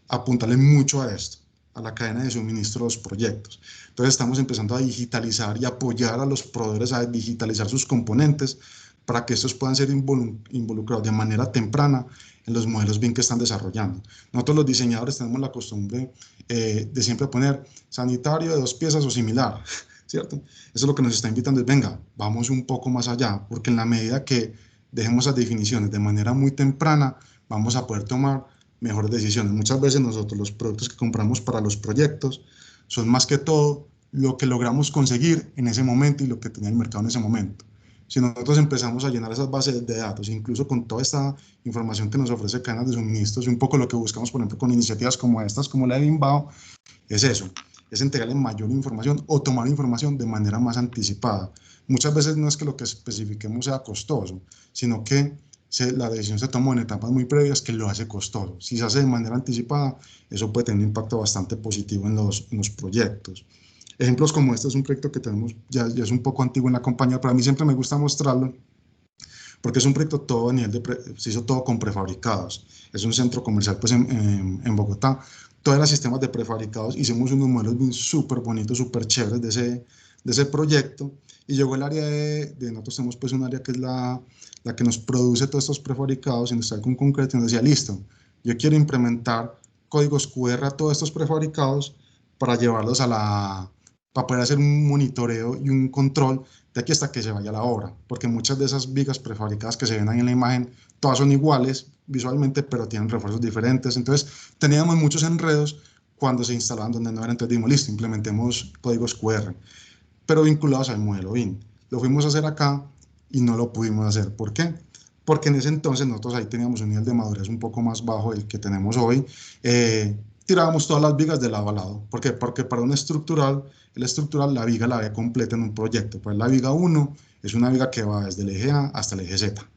apuntarle mucho a esto, a la cadena de suministro de los proyectos. Entonces estamos empezando a digitalizar y apoyar a los proveedores a digitalizar sus componentes para que estos puedan ser involucrados de manera temprana en los modelos BIM que están desarrollando. Nosotros los diseñadores tenemos la costumbre de siempre poner sanitario de 2 piezas o similar, ¿cierto? Eso es lo que nos está invitando, es venga, vamos un poco más allá, porque en la medida que dejemos las definiciones de manera muy temprana, vamos a poder tomar mejores decisiones. Muchas veces nosotros los productos que compramos para los proyectos son más que todo lo que logramos conseguir en ese momento y lo que tenía el mercado en ese momento. Si nosotros empezamos a llenar esas bases de datos, incluso con toda esta información que nos ofrece cadenas de suministros, y un poco lo que buscamos, por ejemplo, con iniciativas como estas, como la de Bimbao, es eso, es entregarle mayor información o tomar información de manera más anticipada. Muchas veces no es que lo que especifiquemos sea costoso, sino que la decisión se tomó en etapas muy previas que lo hace costoso. Si se hace de manera anticipada, eso puede tener un impacto bastante positivo en los proyectos. Ejemplos como este es un proyecto que tenemos, ya es un poco antiguo en la compañía, pero a mí siempre me gusta mostrarlo porque es un proyecto todo a nivel se hizo todo con prefabricados. Es un centro comercial pues en Bogotá. Todos los sistemas de prefabricados, hicimos unos modelos súper bonitos, súper chéveres de ese proyecto y llegó el área nosotros tenemos pues un área que es la que nos produce todos estos prefabricados industrial con concreto y nos decía, listo, yo quiero implementar códigos QR a todos estos prefabricados para llevarlos para poder hacer un monitoreo y un control de aquí hasta que se vaya la obra, porque muchas de esas vigas prefabricadas que se ven ahí en la imagen, todas son iguales visualmente, pero tienen refuerzos diferentes, entonces teníamos muchos enredos cuando se instalaban donde no eran, entonces dijimos, listo, implementemos códigos QR, pero vinculados al modelo BIM. Lo fuimos a hacer acá y no lo pudimos hacer. ¿Por qué? Porque en ese entonces nosotros ahí teníamos un nivel de madurez un poco más bajo del que tenemos hoy. Tirábamos todas las vigas de lado a lado. ¿Por qué? Porque para un estructural, el estructural la viga la ve completa en un proyecto. Pues la viga 1 es una viga que va desde el eje A hasta el eje Z.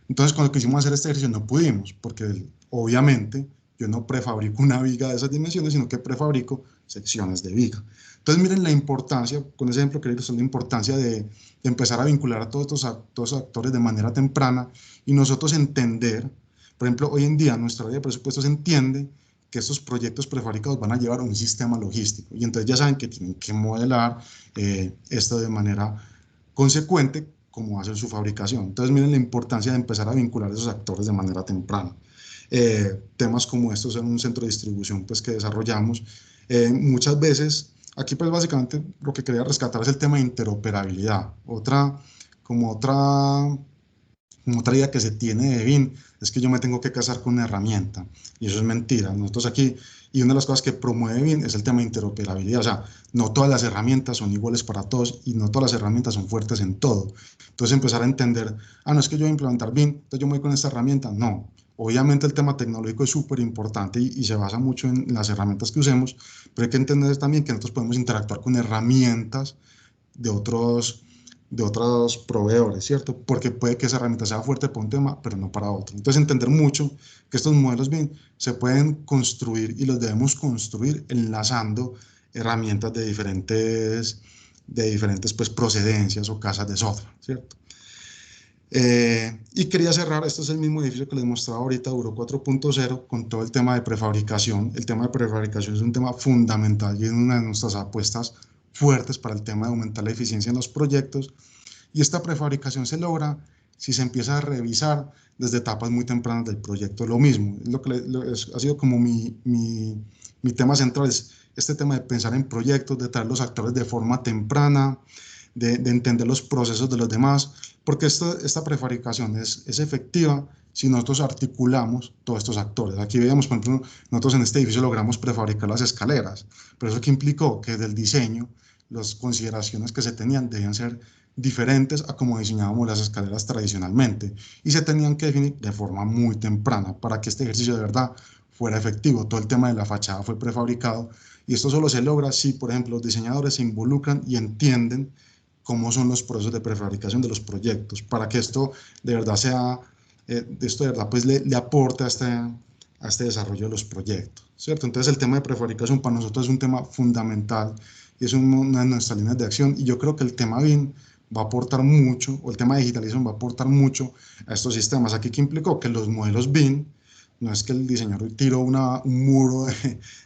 Entonces, cuando quisimos hacer este ejercicio no pudimos, porque obviamente yo no prefabrico una viga de esas dimensiones, sino que prefabrico secciones de viga. Entonces, miren la importancia, con ese ejemplo quería ilustrar la importancia de empezar a vincular a todos estos actores de manera temprana y nosotros entender, por ejemplo, hoy en día nuestra área de presupuestos entiende que estos proyectos prefabricados van a llevar un sistema logístico y entonces ya saben que tienen que modelar esto de manera consecuente cómo hacer su fabricación. Entonces miren la importancia de empezar a vincular a esos actores de manera temprana. Temas como estos en un centro de distribución pues, que desarrollamos, muchas veces, aquí pues básicamente lo que quería rescatar es el tema de interoperabilidad. Otra como otra idea que se tiene de BIM es que yo me tengo que casar con una herramienta, y eso es mentira. Nosotros aquí, y una de las cosas que promueve BIM es el tema de interoperabilidad, o sea, no todas las herramientas son iguales para todos y no todas las herramientas son fuertes en todo. Entonces empezar a entender, no es que yo voy a implementar BIM, entonces yo me voy con esta herramienta, no. Obviamente el tema tecnológico es súper importante y se basa mucho en las herramientas que usemos, pero hay que entender también que nosotros podemos interactuar con herramientas de otros, de otros proveedores, ¿cierto? Porque puede que esa herramienta sea fuerte para un tema, pero no para otro. Entonces, entender mucho que estos modelos bien se pueden construir y los debemos construir enlazando herramientas de diferentes pues, procedencias o casas de software, ¿cierto? Y quería cerrar, este es el mismo edificio que les mostraba ahorita, Euro 4.0, con todo el tema de prefabricación. El tema de prefabricación es un tema fundamental y es una de nuestras apuestas fuertes para el tema de aumentar la eficiencia en los proyectos. Y esta prefabricación se logra si se empieza a revisar desde etapas muy tempranas del proyecto. Lo mismo, es lo que ha sido como mi tema central, es este tema de pensar en proyectos, de traer los actores de forma temprana, de entender los procesos de los demás, porque esta prefabricación es efectiva si nosotros articulamos todos estos actores. Aquí veíamos, por ejemplo, nosotros en este edificio logramos prefabricar las escaleras, pero eso que implicó que desde el diseño, las consideraciones que se tenían debían ser diferentes a como diseñábamos las escaleras tradicionalmente y se tenían que definir de forma muy temprana para que este ejercicio de verdad fuera efectivo. Todo el tema de la fachada fue prefabricado y esto solo se logra si, por ejemplo, los diseñadores se involucran y entienden cómo son los procesos de prefabricación de los proyectos, para que esto de verdad sea, esto de verdad pues le aporte a este desarrollo de los proyectos, ¿cierto? Entonces el tema de prefabricación para nosotros es un tema fundamental y es una de nuestras líneas de acción y yo creo que el tema BIM va a aportar mucho, o el tema de digitalización va a aportar mucho a estos sistemas. Aquí, ¿qué implicó? Que los modelos BIM, no es que el diseñador tiró un muro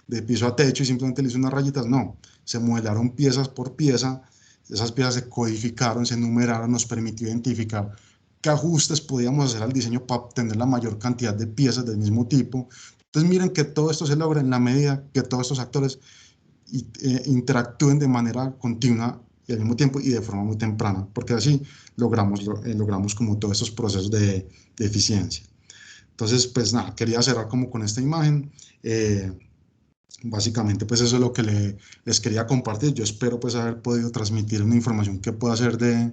de piso a techo y simplemente le hizo unas rayitas, no, se modelaron piezas por pieza, esas piezas se codificaron, se numeraron, nos permitió identificar qué ajustes podíamos hacer al diseño para obtener la mayor cantidad de piezas del mismo tipo. Entonces miren que todo esto se logra en la medida que todos estos actores interactúen de manera continua y al mismo tiempo y de forma muy temprana, porque así logramos como todos estos procesos de eficiencia. Entonces, pues nada, quería cerrar como con esta imagen. Básicamente, pues eso es lo que les quería compartir. Yo espero pues haber podido transmitir una información que pueda ser de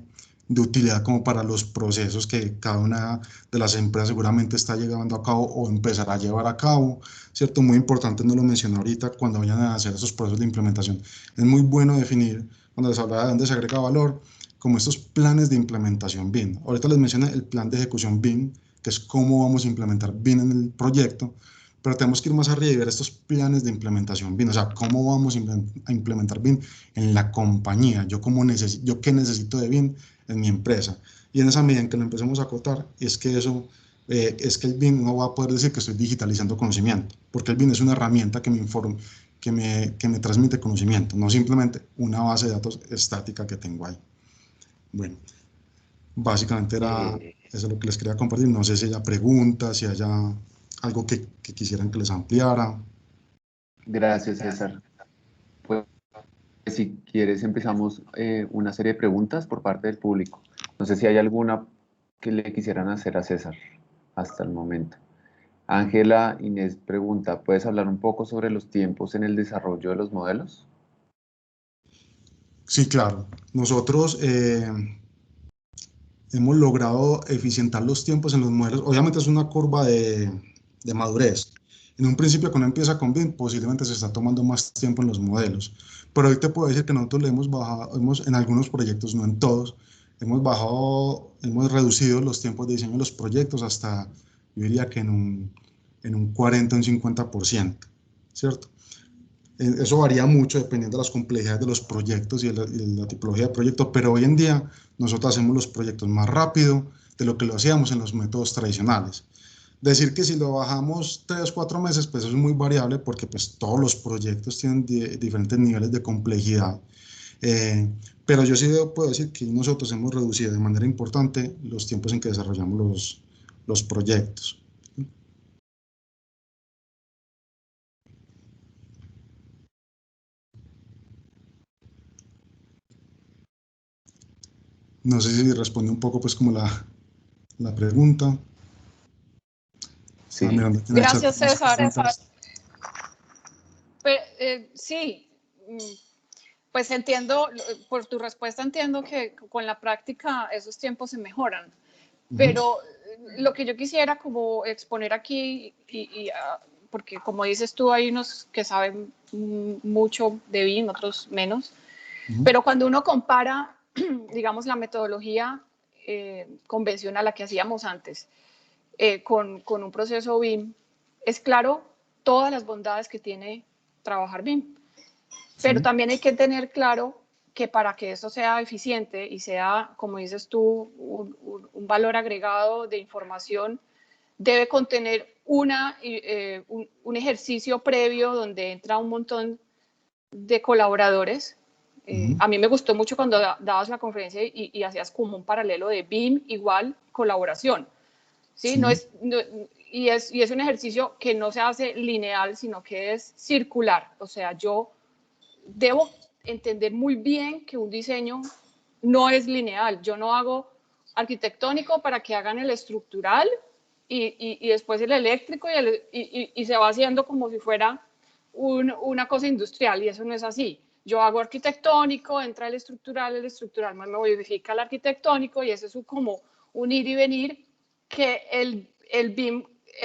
utilidad como para los procesos que cada una de las empresas seguramente está llevando a cabo o empezará a llevar a cabo, ¿cierto? Muy importante, no lo mencioné ahorita, cuando vayan a hacer esos procesos de implementación. Es muy bueno definir, cuando les hablaba de dónde se agrega valor, como estos planes de implementación BIM. Ahorita les mencioné el plan de ejecución BIM, que es cómo vamos a implementar BIM en el proyecto, pero tenemos que ir más arriba y ver estos planes de implementación BIM, o sea, cómo vamos a implementar BIM en la compañía, yo qué necesito de BIM en mi empresa. Y en esa medida en que lo empecemos a acotar, es que el BIM no va a poder decir que estoy digitalizando conocimiento, porque el BIM es una herramienta que me informa, que me transmite conocimiento, no simplemente una base de datos estática que tengo ahí. Bueno, básicamente era Eh, eso lo que les quería compartir. No sé si haya preguntas, si haya algo que quisieran que les ampliara. Gracias, César. Pues si quieres empezamos una serie de preguntas por parte del público. No sé si hay alguna que le quisieran hacer a César hasta el momento. Ángela Inés pregunta, ¿puedes hablar un poco sobre los tiempos en el desarrollo de los modelos? Sí, claro. Nosotros hemos logrado eficientar los tiempos en los modelos. Obviamente es una curva de madurez. En un principio, cuando empieza con BIM, posiblemente se está tomando más tiempo en los modelos. Pero hoy te puedo decir que nosotros le hemos bajado, en algunos proyectos, no en todos, hemos reducido los tiempos de diseño de los proyectos hasta, yo diría que en un 40 o un 50%, ¿cierto? Eso varía mucho dependiendo de las complejidades de los proyectos y la tipología de proyecto, pero hoy en día nosotros hacemos los proyectos más rápido de lo que lo hacíamos en los métodos tradicionales. Decir que si lo bajamos 3 o 4 meses, pues eso es muy variable porque pues todos los proyectos tienen diferentes niveles de complejidad. Eh, pero yo sí puedo decir que nosotros hemos reducido de manera importante los tiempos en que desarrollamos los proyectos. No sé si responde un poco pues como la la pregunta. Sí. Gracias, César. Sí, pues entiendo, por tu respuesta entiendo que con la práctica esos tiempos se mejoran, pero lo que yo quisiera como exponer aquí, porque como dices tú, hay unos que saben mucho de BIM, otros menos, pero cuando uno compara, digamos, la metodología convencional, la que hacíamos antes, con un proceso BIM, es claro todas las bondades que tiene trabajar BIM. Pero también hay que tener claro que para que esto sea eficiente y sea, como dices tú, un valor agregado de información, debe contener un ejercicio previo donde entra un montón de colaboradores. A mí me gustó mucho cuando dabas la conferencia y hacías como un paralelo de BIM igual colaboración. ¿Sí? Y es un ejercicio que no se hace lineal, sino que es circular. O sea, yo debo entender muy bien que un diseño no es lineal. Yo no hago arquitectónico para que hagan el estructural y después el eléctrico y se va haciendo como si fuera una cosa industrial, y eso no es así. Yo hago arquitectónico, entra el estructural me modifica el arquitectónico, y eso es como un ir y venir que el BIM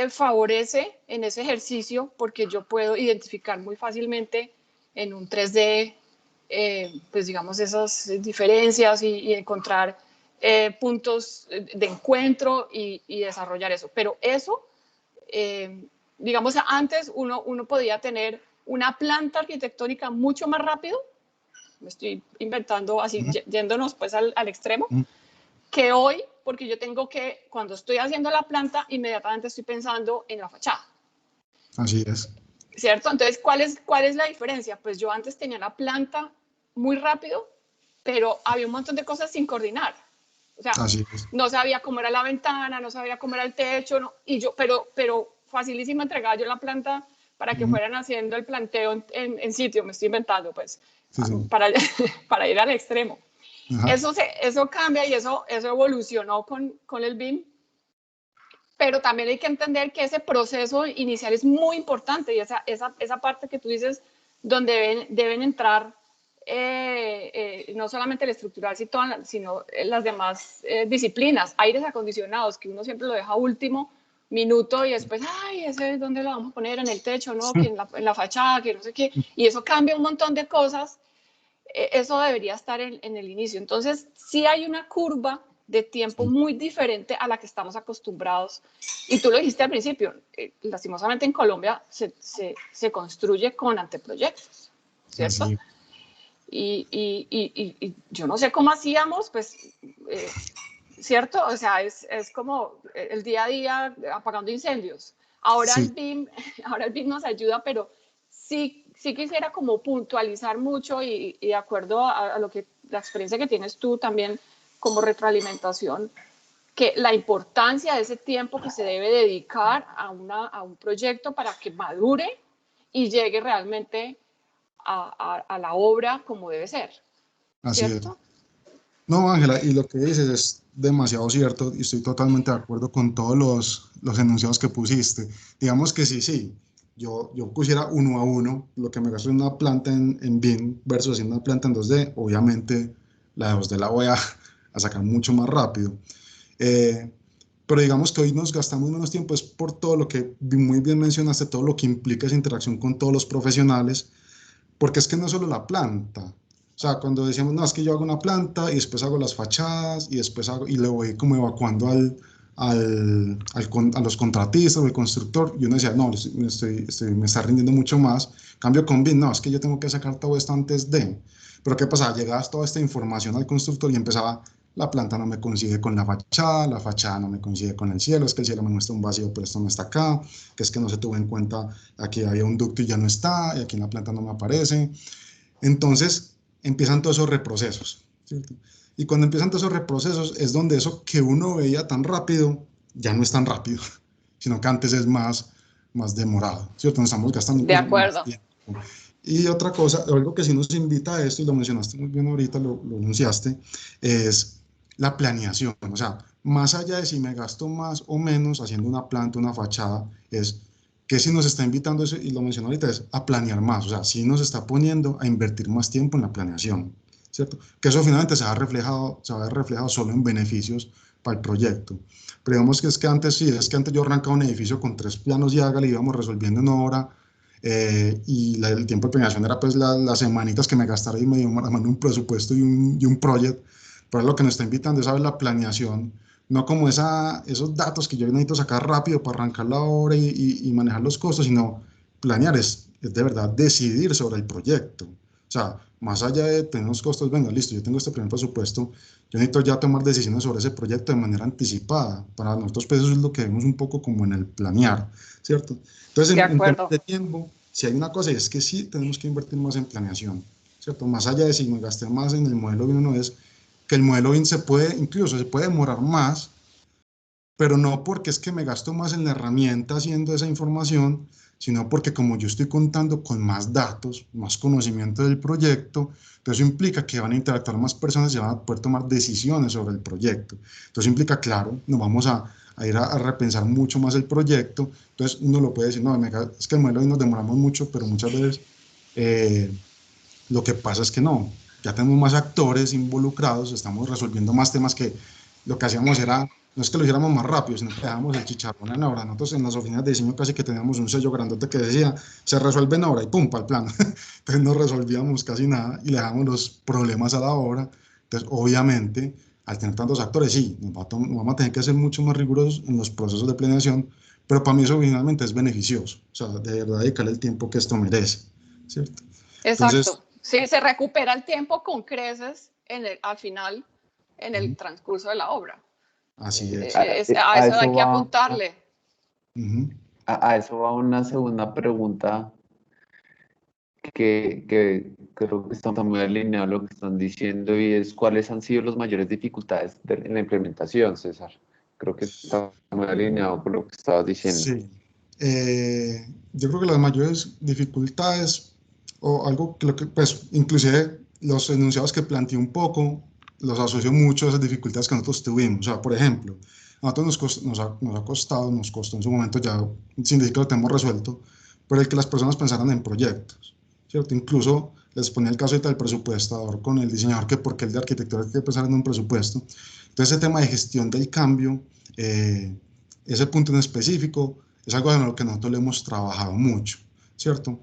favorece en ese ejercicio, porque yo puedo identificar muy fácilmente en un 3D, pues digamos, esas diferencias y encontrar puntos de encuentro y desarrollar eso. Pero eso, digamos, antes uno podía tener una planta arquitectónica mucho más rápido, me estoy inventando así, yéndonos pues al extremo, que hoy, porque yo tengo que, cuando estoy haciendo la planta, inmediatamente estoy pensando en la fachada. Así es. ¿Cierto? Entonces, ¿cuál es la diferencia? Pues yo antes tenía la planta muy rápido, pero había un montón de cosas sin coordinar. O sea, no sabía cómo era la ventana, no sabía cómo era el techo, no, pero facilísimo entregaba yo la planta para que fueran haciendo el planteo en sitio, me estoy inventando, pues, para ir al extremo. Eso cambia y eso evolucionó con el BIM, pero también hay que entender que ese proceso inicial es muy importante, y esa parte que tú dices, donde deben entrar no solamente el estructural, sino las demás disciplinas, aires acondicionados, que uno siempre lo deja a último minuto y después, ay, ese es donde lo vamos a poner, en el techo, ¿no? Que en la fachada, que no sé qué, y eso cambia un montón de cosas. Eso debería estar en el inicio. Entonces, sí hay una curva de tiempo muy diferente a la que estamos acostumbrados. Y tú lo dijiste al principio, lastimosamente en Colombia se construye con anteproyectos, ¿cierto? Sí. Y yo no sé cómo hacíamos, pues, ¿cierto? O sea, es como el día a día apagando incendios. Ahora el BIM nos ayuda, pero sí quisiera como puntualizar mucho y de acuerdo a lo que la experiencia que tienes tú también como retroalimentación, que la importancia de ese tiempo que se debe dedicar a un proyecto para que madure y llegue realmente a la obra como debe ser. ¿Cierto? Así es. No, Ángela, y lo que dices es demasiado cierto y estoy totalmente de acuerdo con todos los enunciados que pusiste. Digamos que sí, yo pusiera 1 a 1 lo que me gasto en una planta en BIM versus en una planta en 2D, obviamente la de 2D la voy a sacar mucho más rápido. Pero digamos que hoy nos gastamos menos tiempo es por todo lo que muy bien mencionaste, todo lo que implica esa interacción con todos los profesionales, porque es que no es solo la planta. O sea, cuando decíamos, no, es que yo hago una planta y después hago las fachadas y después y le voy como evacuando a los contratistas o al constructor, y uno decía, no, me está rindiendo mucho más. Cambio con BIM, no, es que yo tengo que sacar todo esto antes de. Pero ¿qué pasaba? Llegabas toda esta información al constructor y empezaba, la planta no me coincide con la fachada no me coincide con el cielo, es que el cielo me muestra un vacío, pero esto no está acá, que es que no se tuvo en cuenta, aquí había un ducto y ya no está, y aquí en la planta no me aparece. Entonces empiezan todos esos reprocesos, ¿cierto? Y cuando empiezan todos esos reprocesos es donde eso que uno veía tan rápido ya no es tan rápido, sino que antes es más demorado, ¿cierto? Nos estamos gastando de acuerdo. Más tiempo. Y otra cosa, algo que sí nos invita a esto, y lo mencionaste muy bien ahorita, lo anunciaste, es la planeación. O sea, más allá de si me gasto más o menos haciendo una planta, una fachada, es que si nos está invitando, eso, y lo mencioné ahorita, es a planear más. O sea, si nos está poniendo a invertir más tiempo en la planeación, ¿cierto? Que eso finalmente se va a ver reflejado solo en beneficios para el proyecto. Pero digamos que es que antes sí, es que antes yo arrancaba un edificio con 3 planos y hágale, íbamos resolviendo en hora, y el tiempo de planeación era pues las semanitas que me gastara y me armando un presupuesto y un proyecto. Pero lo que nos está invitando es a ver la planeación, no como esos datos que yo necesito sacar rápido para arrancar la obra y manejar los costos, sino planear es de verdad decidir sobre el proyecto. O sea, más allá de tener los costos, venga, listo, yo tengo este primer presupuesto, yo necesito ya tomar decisiones sobre ese proyecto de manera anticipada. Para nosotros, pues eso es lo que vemos un poco como en el planear, ¿cierto? Entonces, De en temas acuerdo. de tiempo, si hay una cosa, es que sí tenemos que invertir más en planeación, ¿cierto? Más allá de si me gasté más en el modelo BIM, no es que el modelo BIM incluso se puede demorar más, pero no porque es que me gasto más en la herramienta haciendo esa información, sino porque como yo estoy contando con más datos, más conocimiento del proyecto, entonces eso implica que van a interactuar más personas y van a poder tomar decisiones sobre el proyecto. Entonces implica, claro, nos vamos a ir a repensar mucho más el proyecto. Entonces uno lo puede decir, no, es que el modelo nos demoramos mucho, pero muchas veces eh, lo que pasa es que no, ya tenemos más actores involucrados, estamos resolviendo más temas que lo que hacíamos era, no es que lo hiciéramos más rápido, sino que dejábamos el chicharrón en obra. Nosotros en las oficinas de diseño casi que teníamos un sello grandote que decía, se resuelve en obra y pum, para el plano. Entonces no resolvíamos casi nada y le dejamos los problemas a la obra. Entonces, obviamente, al tener tantos actores, sí, vamos a tener que ser mucho más rigurosos en los procesos de planeación, pero para mí eso finalmente es beneficioso. O sea, de verdad dedicarle el tiempo que esto merece, ¿cierto? Entonces, Exacto. Sí, se recupera el tiempo con creces al final, en el transcurso de la obra. así es. A A eso hay eso que va, apuntarle. Ujú. a eso va una segunda pregunta que creo que está muy alineado a lo que están diciendo y es cuáles han sido las mayores dificultades en la implementación, César. Creo que está muy alineado con lo que estabas diciendo. Sí. Yo creo que las mayores dificultades, o algo que, pues, inclusive los enunciados que planteé un poco, los asocio mucho a esas dificultades que nosotros tuvimos. O sea, por ejemplo, a nosotros nos costó en su momento ya, sin decir que lo tenemos resuelto, pero el que las personas pensaran en proyectos, ¿cierto? Incluso les ponía el caso ahorita del presupuestador con el diseñador, que porque el de arquitectura hay que pensar en un presupuesto. Entonces, ese tema de gestión del cambio, ese punto en específico, es algo en lo que nosotros le hemos trabajado mucho, ¿cierto?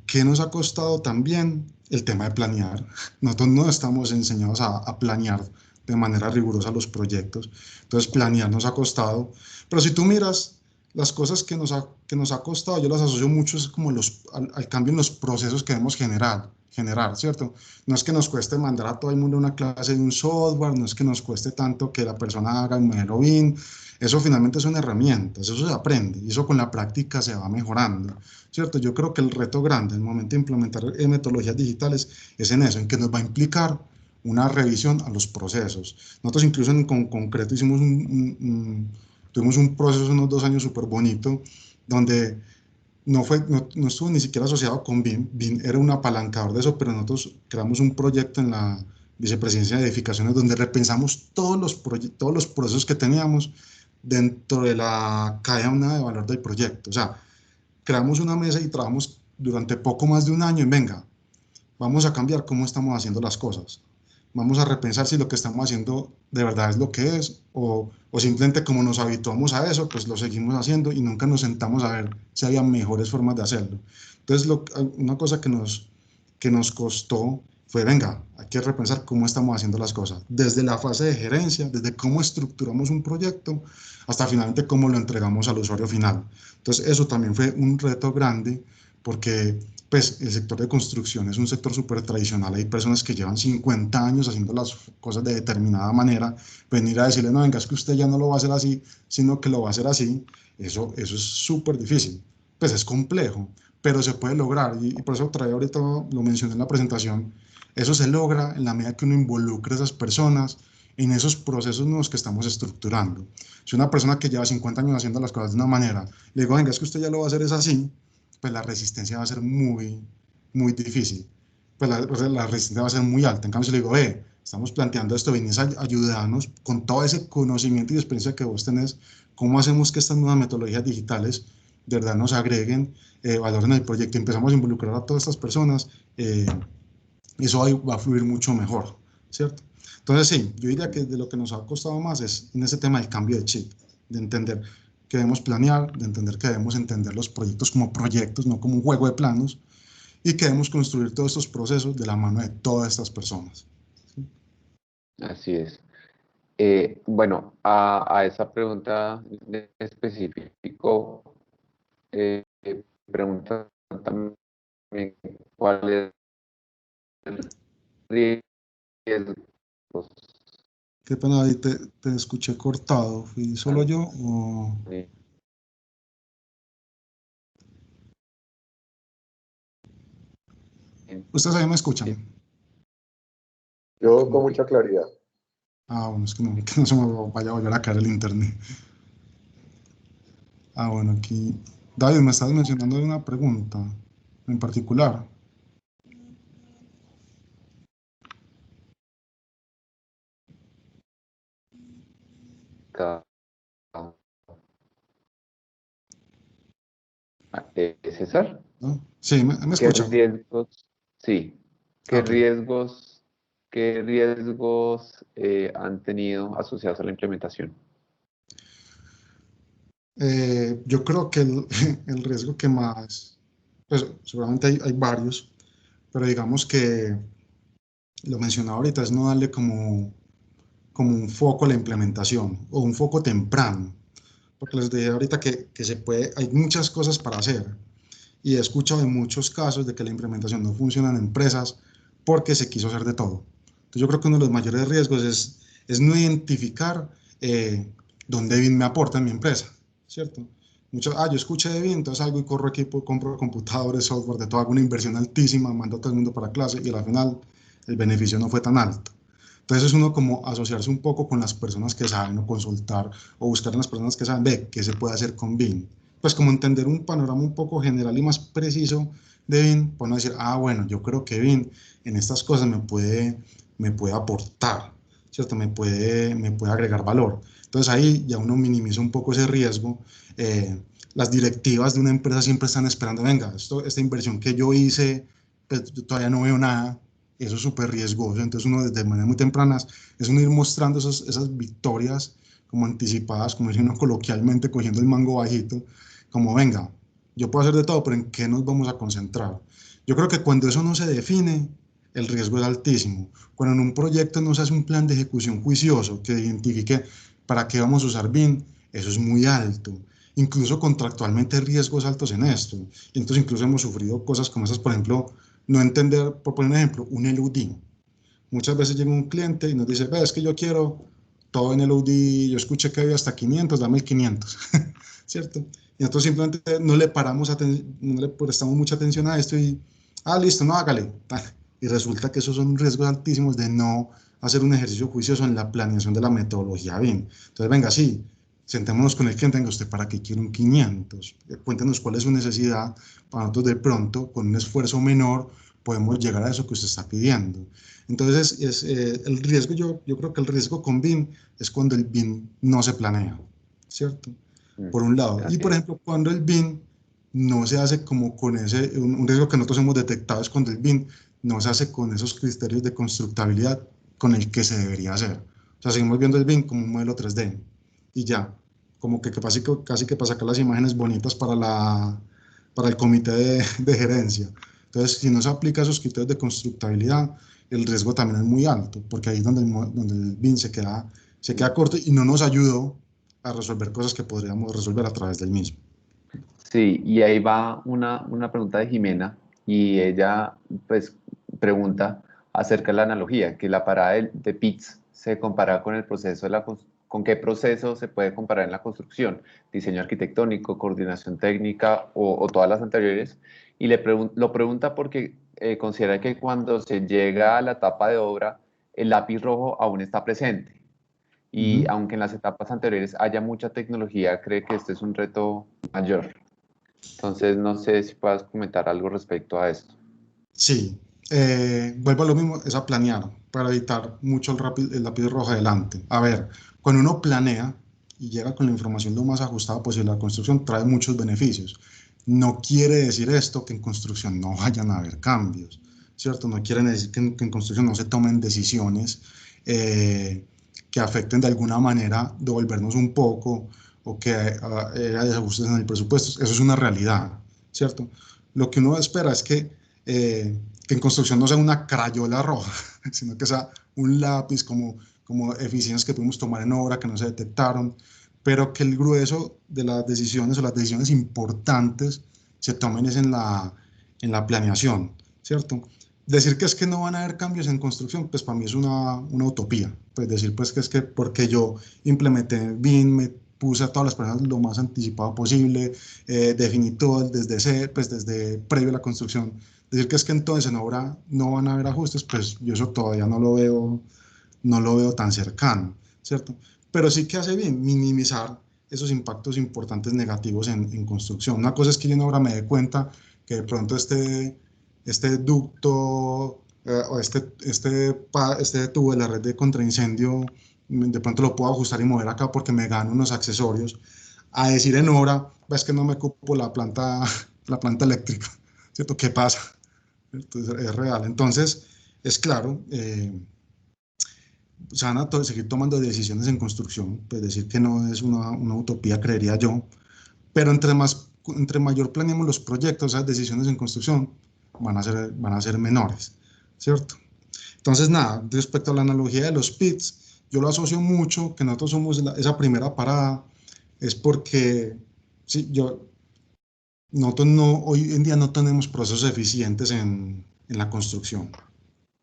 ¿Qué nos ha costado también? El tema de planear. Nosotros no estamos enseñados a planear de manera rigurosa los proyectos, entonces planear nos ha costado, pero si tú miras las cosas que nos ha costado, yo las asocio mucho es como al cambio en los procesos que debemos generar, ¿cierto? No es que nos cueste mandar a todo el mundo una clase de un software, no es que nos cueste tanto que la persona haga un modelo BIM, eso finalmente son herramientas, eso se aprende y eso con la práctica se va mejorando, ¿cierto? Yo creo que el reto grande en el momento de implementar metodologías digitales es en eso, en que nos va a implicar una revisión a los procesos. Nosotros incluso con concreto hicimos tuvimos un proceso unos 2 años súper bonito, donde no estuvo ni siquiera asociado con BIM. BIM era un apalancador de eso, pero nosotros creamos un proyecto en la Vicepresidencia de Edificaciones donde repensamos todos los procesos que teníamos dentro de la cadena de valor del proyecto. O sea, creamos una mesa y trabajamos durante poco más de un año en, venga, vamos a cambiar cómo estamos haciendo las cosas. Vamos a repensar si lo que estamos haciendo de verdad es lo que es o simplemente como nos habituamos a eso, pues lo seguimos haciendo y nunca nos sentamos a ver si había mejores formas de hacerlo. Entonces, una cosa que nos costó fue, venga, hay que repensar cómo estamos haciendo las cosas, desde la fase de gerencia, desde cómo estructuramos un proyecto, hasta finalmente cómo lo entregamos al usuario final. Entonces, eso también fue un reto grande porque pues el sector de construcción es un sector súper tradicional. Hay personas que llevan 50 años haciendo las cosas de determinada manera. Venir a decirle, no, venga, es que usted ya no lo va a hacer así, sino que lo va a hacer así, eso es súper difícil. Pues es complejo, pero se puede lograr. Y por eso trae ahorita, lo mencioné en la presentación, eso se logra en la medida que uno involucre a esas personas en esos procesos nuevos que estamos estructurando. Si una persona que lleva 50 años haciendo las cosas de una manera, le digo, venga, es que usted ya lo va a hacer es así, pues la resistencia va a ser muy difícil. Pues la resistencia va a ser muy alta. En cambio, si le digo, estamos planteando esto, venís a ayudarnos con todo ese conocimiento y experiencia que vos tenés, cómo hacemos que estas nuevas metodologías digitales de verdad nos agreguen valor en el proyecto. Empezamos a involucrar a todas estas personas, eso va a fluir mucho mejor, ¿cierto? Entonces sí, yo diría que de lo que nos ha costado más es en ese tema del cambio de chip, de entender que debemos planear, de entender que debemos entender los proyectos como proyectos, no como un juego de planos, y que debemos construir todos estos procesos de la mano de todas estas personas. ¿Sí? Así es. Bueno, a esa pregunta en específico, eh, pregunta también cuál es el riesgo. Qué pena, ahí te escuché cortado. ¿Fui solo yo o...? ¿Ustedes ahí me escuchan? Yo con mucha claridad. Ah, bueno, es que no se me vaya a volver a caer el internet. Ah, bueno, aquí... David, me estás mencionando una pregunta en particular. César, ¿No? Sí, ¿me ¿qué escuchan? riesgos, sí, Ah, qué ok. riesgos, qué riesgos han tenido asociados a la implementación? Yo creo que el riesgo que más, pues seguramente hay varios, pero digamos que lo mencionaba ahorita es no darle como un foco a la implementación o un foco temprano, porque les dije ahorita que se puede, hay muchas cosas para hacer y he escuchado en muchos casos de que la implementación no funciona en empresas porque se quiso hacer de todo. Entonces yo creo que uno de los mayores riesgos es no identificar dónde BIM me aporta en mi empresa, ¿cierto? Yo escuché de BIM, entonces salgo y corro equipo, compro computadores, software, de todo, hago una inversión altísima, mando a todo el mundo para clase y al final el beneficio no fue tan alto. Entonces es uno como asociarse un poco con las personas que saben o consultar o buscar a las personas que saben, ve, qué se puede hacer con BIM. Pues como entender un panorama un poco general y más preciso de BIM, para no decir, ah, bueno, yo creo que BIM en estas cosas me puede aportar, ¿cierto? Me puede agregar valor. Entonces ahí ya uno minimiza un poco ese riesgo. Las directivas de una empresa siempre están esperando, venga, esta inversión que yo hice, pues yo todavía no veo nada, eso es súper riesgoso. Entonces uno desde manera muy temprana es uno ir mostrando esas victorias como anticipadas, como dicen coloquialmente, cogiendo el mango bajito, como venga, yo puedo hacer de todo, pero ¿en qué nos vamos a concentrar? Yo creo que cuando eso no se define, el riesgo es altísimo. Cuando en un proyecto no se hace un plan de ejecución juicioso que identifique para qué vamos a usar BIM, eso es muy alto. Incluso contractualmente hay riesgos altos en esto. Entonces incluso hemos sufrido cosas como esas, por ejemplo, no entender, por poner un ejemplo, un LUD. Muchas veces llega un cliente y nos dice, es que yo quiero todo en LUD, yo escuché que había hasta 500, dame el 500, ¿cierto? Y nosotros simplemente no le prestamos mucha atención a esto y, listo, no, hágale. Y resulta que esos son riesgos altísimos de no hacer un ejercicio juicioso en la planeación de la metodología BIM. Entonces, venga, sí, sentémonos con el cliente, venga, ¿usted para qué quiere un 500? Cuéntenos cuál es su necesidad, para nosotros de pronto, con un esfuerzo menor, podemos llegar a eso que usted está pidiendo. Entonces, el riesgo, yo creo que el riesgo con BIM es cuando el BIM no se planea, ¿cierto? Por un lado. Y, Así por es. ejemplo, cuando el BIM no se hace como con un riesgo que nosotros hemos detectado es cuando el BIM no se hace con esos criterios de constructabilidad con el que se debería hacer. O sea, seguimos viendo el BIM como un modelo 3D y ya, como que casi que para sacar las imágenes bonitas para el comité de gerencia. Entonces, si no se aplica esos criterios de constructabilidad, el riesgo también es muy alto, porque ahí es donde el BIM se queda corto y no nos ayudó a resolver cosas que podríamos resolver a través del mismo. Sí, y ahí va una pregunta de Jimena y ella pues pregunta acerca de la analogía, que la parada de pits se compara con el proceso con qué proceso se puede comparar en la construcción, diseño arquitectónico, coordinación técnica o todas las anteriores, y lo pregunta porque considera que cuando se llega a la etapa de obra, el lápiz rojo aún está presente. Y Ujú. aunque en las etapas anteriores haya mucha tecnología, cree que este es un reto mayor. Entonces, no sé si puedas comentar algo respecto a esto. Sí, vuelvo a lo mismo, es a planear para evitar mucho el lápiz rojo adelante. A ver, cuando uno planea y llega con la información lo más ajustada posible a la construcción, trae muchos beneficios. No quiere decir esto que en construcción no vayan a haber cambios, ¿cierto? No quiere decir que en construcción no se tomen decisiones que afecten de alguna manera devolvernos un poco o que haya desajustes en el presupuesto. Eso es una realidad, ¿cierto? Lo que uno espera es que en construcción no sea una crayola roja, sino que sea un lápiz como eficiencias que pudimos tomar en obra que no se detectaron, pero que el grueso de las decisiones o las decisiones importantes se tomen es en la planeación, ¿cierto? Decir que es que no van a haber cambios en construcción, pues para mí es una utopía. Pues decir pues que es que porque yo implementé BIM, me puse a todas las personas lo más anticipado posible, definí todo desde previo a la construcción. Decir que es que entonces en obra no van a haber ajustes, pues yo eso todavía no lo veo tan cercano, ¿cierto? Pero sí que hace bien minimizar esos impactos importantes negativos en construcción. Una cosa es que yo en obra me dé cuenta que de pronto este ducto o este tubo de la red de contraincendio, de pronto lo puedo ajustar y mover acá porque me gano unos accesorios. A decir en obra, ves que no me cupo la planta eléctrica, ¿cierto? ¿Qué pasa? Entonces, es real. Entonces, es claro, se van a seguir tomando decisiones en construcción, pues decir que no es una utopía, creería yo, pero entre mayor planeemos los proyectos, esas decisiones en construcción van a ser menores, ¿cierto? Entonces, nada, respecto a la analogía de los pits, yo lo asocio mucho, que nosotros somos esa primera parada, es porque sí, nosotros no, hoy en día no tenemos procesos eficientes en la construcción,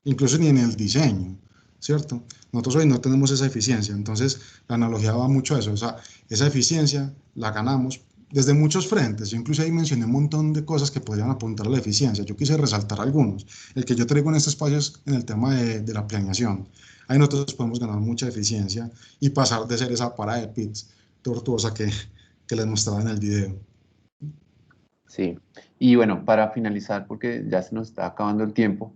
incluso ni en el diseño, ¿cierto? Nosotros hoy no tenemos esa eficiencia, entonces la analogía va mucho a eso, o sea, esa eficiencia la ganamos desde muchos frentes. Yo incluso ahí mencioné un montón de cosas que podrían apuntar a la eficiencia. Yo quise resaltar algunos. El que yo traigo en este espacio es en el tema de la planeación. Ahí nosotros podemos ganar mucha eficiencia y pasar de ser esa parada de pits tortuosa que les mostraba en el video. Sí, y bueno, para finalizar, porque ya se nos está acabando el tiempo,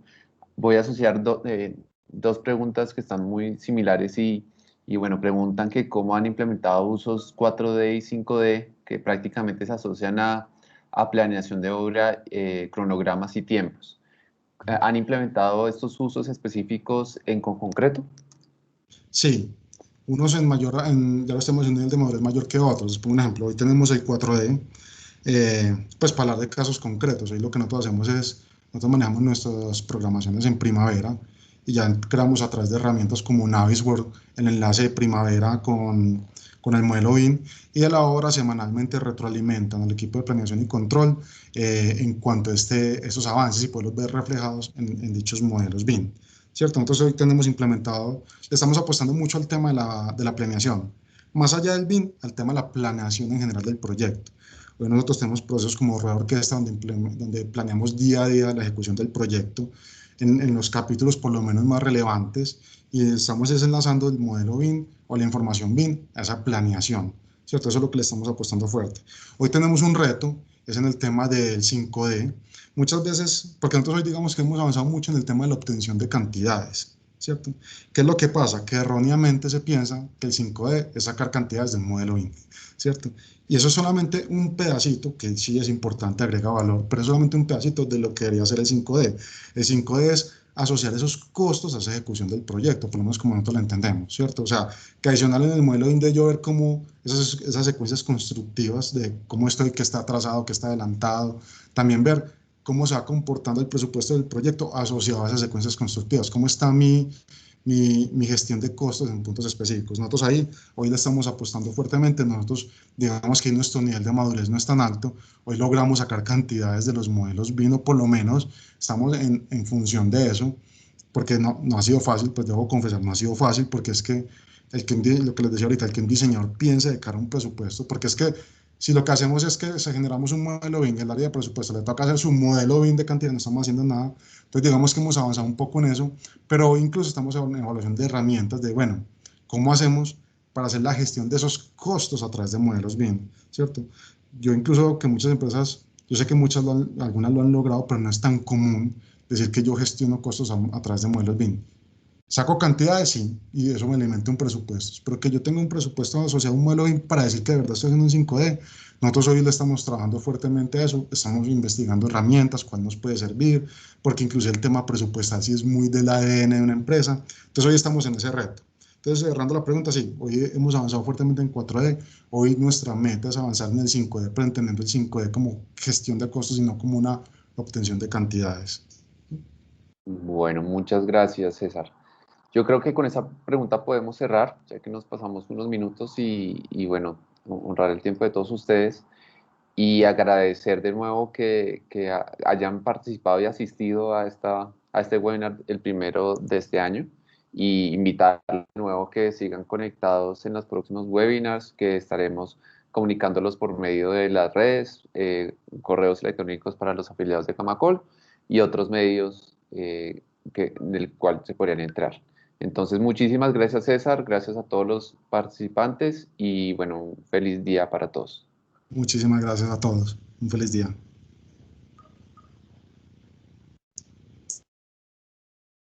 voy a asociar dos preguntas que están muy similares y bueno, preguntan que cómo han implementado usos 4D y 5D que prácticamente se asocian a planeación de obra, cronogramas y tiempos. ¿Han implementado estos usos específicos en concreto? Sí, unos ya lo estamos en un nivel de madurez mayor que otros. Por ejemplo, hoy tenemos el 4D, pues para hablar de casos concretos, ahí lo que nosotros hacemos es, nosotros manejamos nuestras programaciones en Primavera y ya creamos a través de herramientas como Navisworks el enlace de Primavera con el modelo BIM y a la hora semanalmente retroalimentan al equipo de planeación y control en cuanto a estos avances y poderlos ver reflejados en dichos modelos BIM, ¿cierto? Entonces hoy tenemos implementado, estamos apostando mucho al tema de la planeación, más allá del BIM, al tema de la planeación en general del proyecto. Hoy nosotros tenemos procesos como rueda orquesta donde planeamos día a día la ejecución del proyecto en los capítulos por lo menos más relevantes y estamos desenlazando el modelo BIM o la información BIM a esa planeación, ¿cierto? Eso es lo que le estamos apostando fuerte. Hoy tenemos un reto, es en el tema del 5D. Muchas veces, porque nosotros hoy digamos que hemos avanzado mucho en el tema de la obtención de cantidades, ¿cierto? ¿Qué es lo que pasa? Que erróneamente se piensa que el 5D es sacar cantidades del modelo BIM, ¿cierto? Y eso es solamente un pedacito, que sí es importante, agrega valor, pero es solamente un pedacito de lo que debería ser el 5D. El 5D es asociar esos costos a esa ejecución del proyecto, por lo menos como nosotros lo entendemos, ¿cierto? O sea, que adicional en el modelo de yo ver cómo esas secuencias constructivas de cómo estoy, que está atrasado, que está adelantado, también ver cómo se va comportando el presupuesto del proyecto asociado a esas secuencias constructivas, cómo está mi gestión de costos en puntos específicos. Nosotros ahí, hoy le estamos apostando fuertemente, nosotros digamos que nuestro nivel de madurez no es tan alto, hoy logramos sacar cantidades de los modelos vino, por lo menos estamos en función de eso, porque no ha sido fácil, pues debo confesar, no ha sido fácil, porque es que lo que les decía ahorita, el que un diseñador piense de cara a un presupuesto, porque es que si lo que hacemos es que se generamos un modelo BIM en el área de presupuesto, le toca hacer su modelo BIM de cantidad, no estamos haciendo nada. Entonces, digamos que hemos avanzado un poco en eso, pero hoy incluso estamos en evaluación de herramientas de, bueno, ¿cómo hacemos para hacer la gestión de esos costos a través de modelos BIM? ¿Cierto? Yo incluso que muchas empresas, yo sé que algunas lo han logrado, pero no es tan común decir que yo gestiono costos a través de modelos BIM. Saco cantidades, sí, y eso me alimenta un presupuesto. Pero que yo tenga un presupuesto asociado a un modelo BIM para decir que de verdad estoy haciendo un 5D, nosotros hoy le estamos trabajando fuertemente a eso, estamos investigando herramientas, cuál nos puede servir, porque incluso el tema presupuestal sí es muy del ADN de una empresa. Entonces hoy estamos en ese reto. Entonces, cerrando la pregunta, sí, hoy hemos avanzado fuertemente en 4D, hoy nuestra meta es avanzar en el 5D, pero entendiendo el 5D como gestión de costos y no como una obtención de cantidades. Bueno, muchas gracias, César. Yo creo que con esa pregunta podemos cerrar, ya que nos pasamos unos minutos y bueno, honrar el tiempo de todos ustedes y agradecer de nuevo que hayan participado y asistido a este webinar, el primero de este año, y invitar de nuevo que sigan conectados en los próximos webinars, que estaremos comunicándolos por medio de las redes, correos electrónicos para los afiliados de Camacol y otros medios del cual se podrían entrar. Entonces, muchísimas gracias, César, gracias a todos los participantes y bueno, un feliz día para todos. Muchísimas gracias a todos. Un feliz día.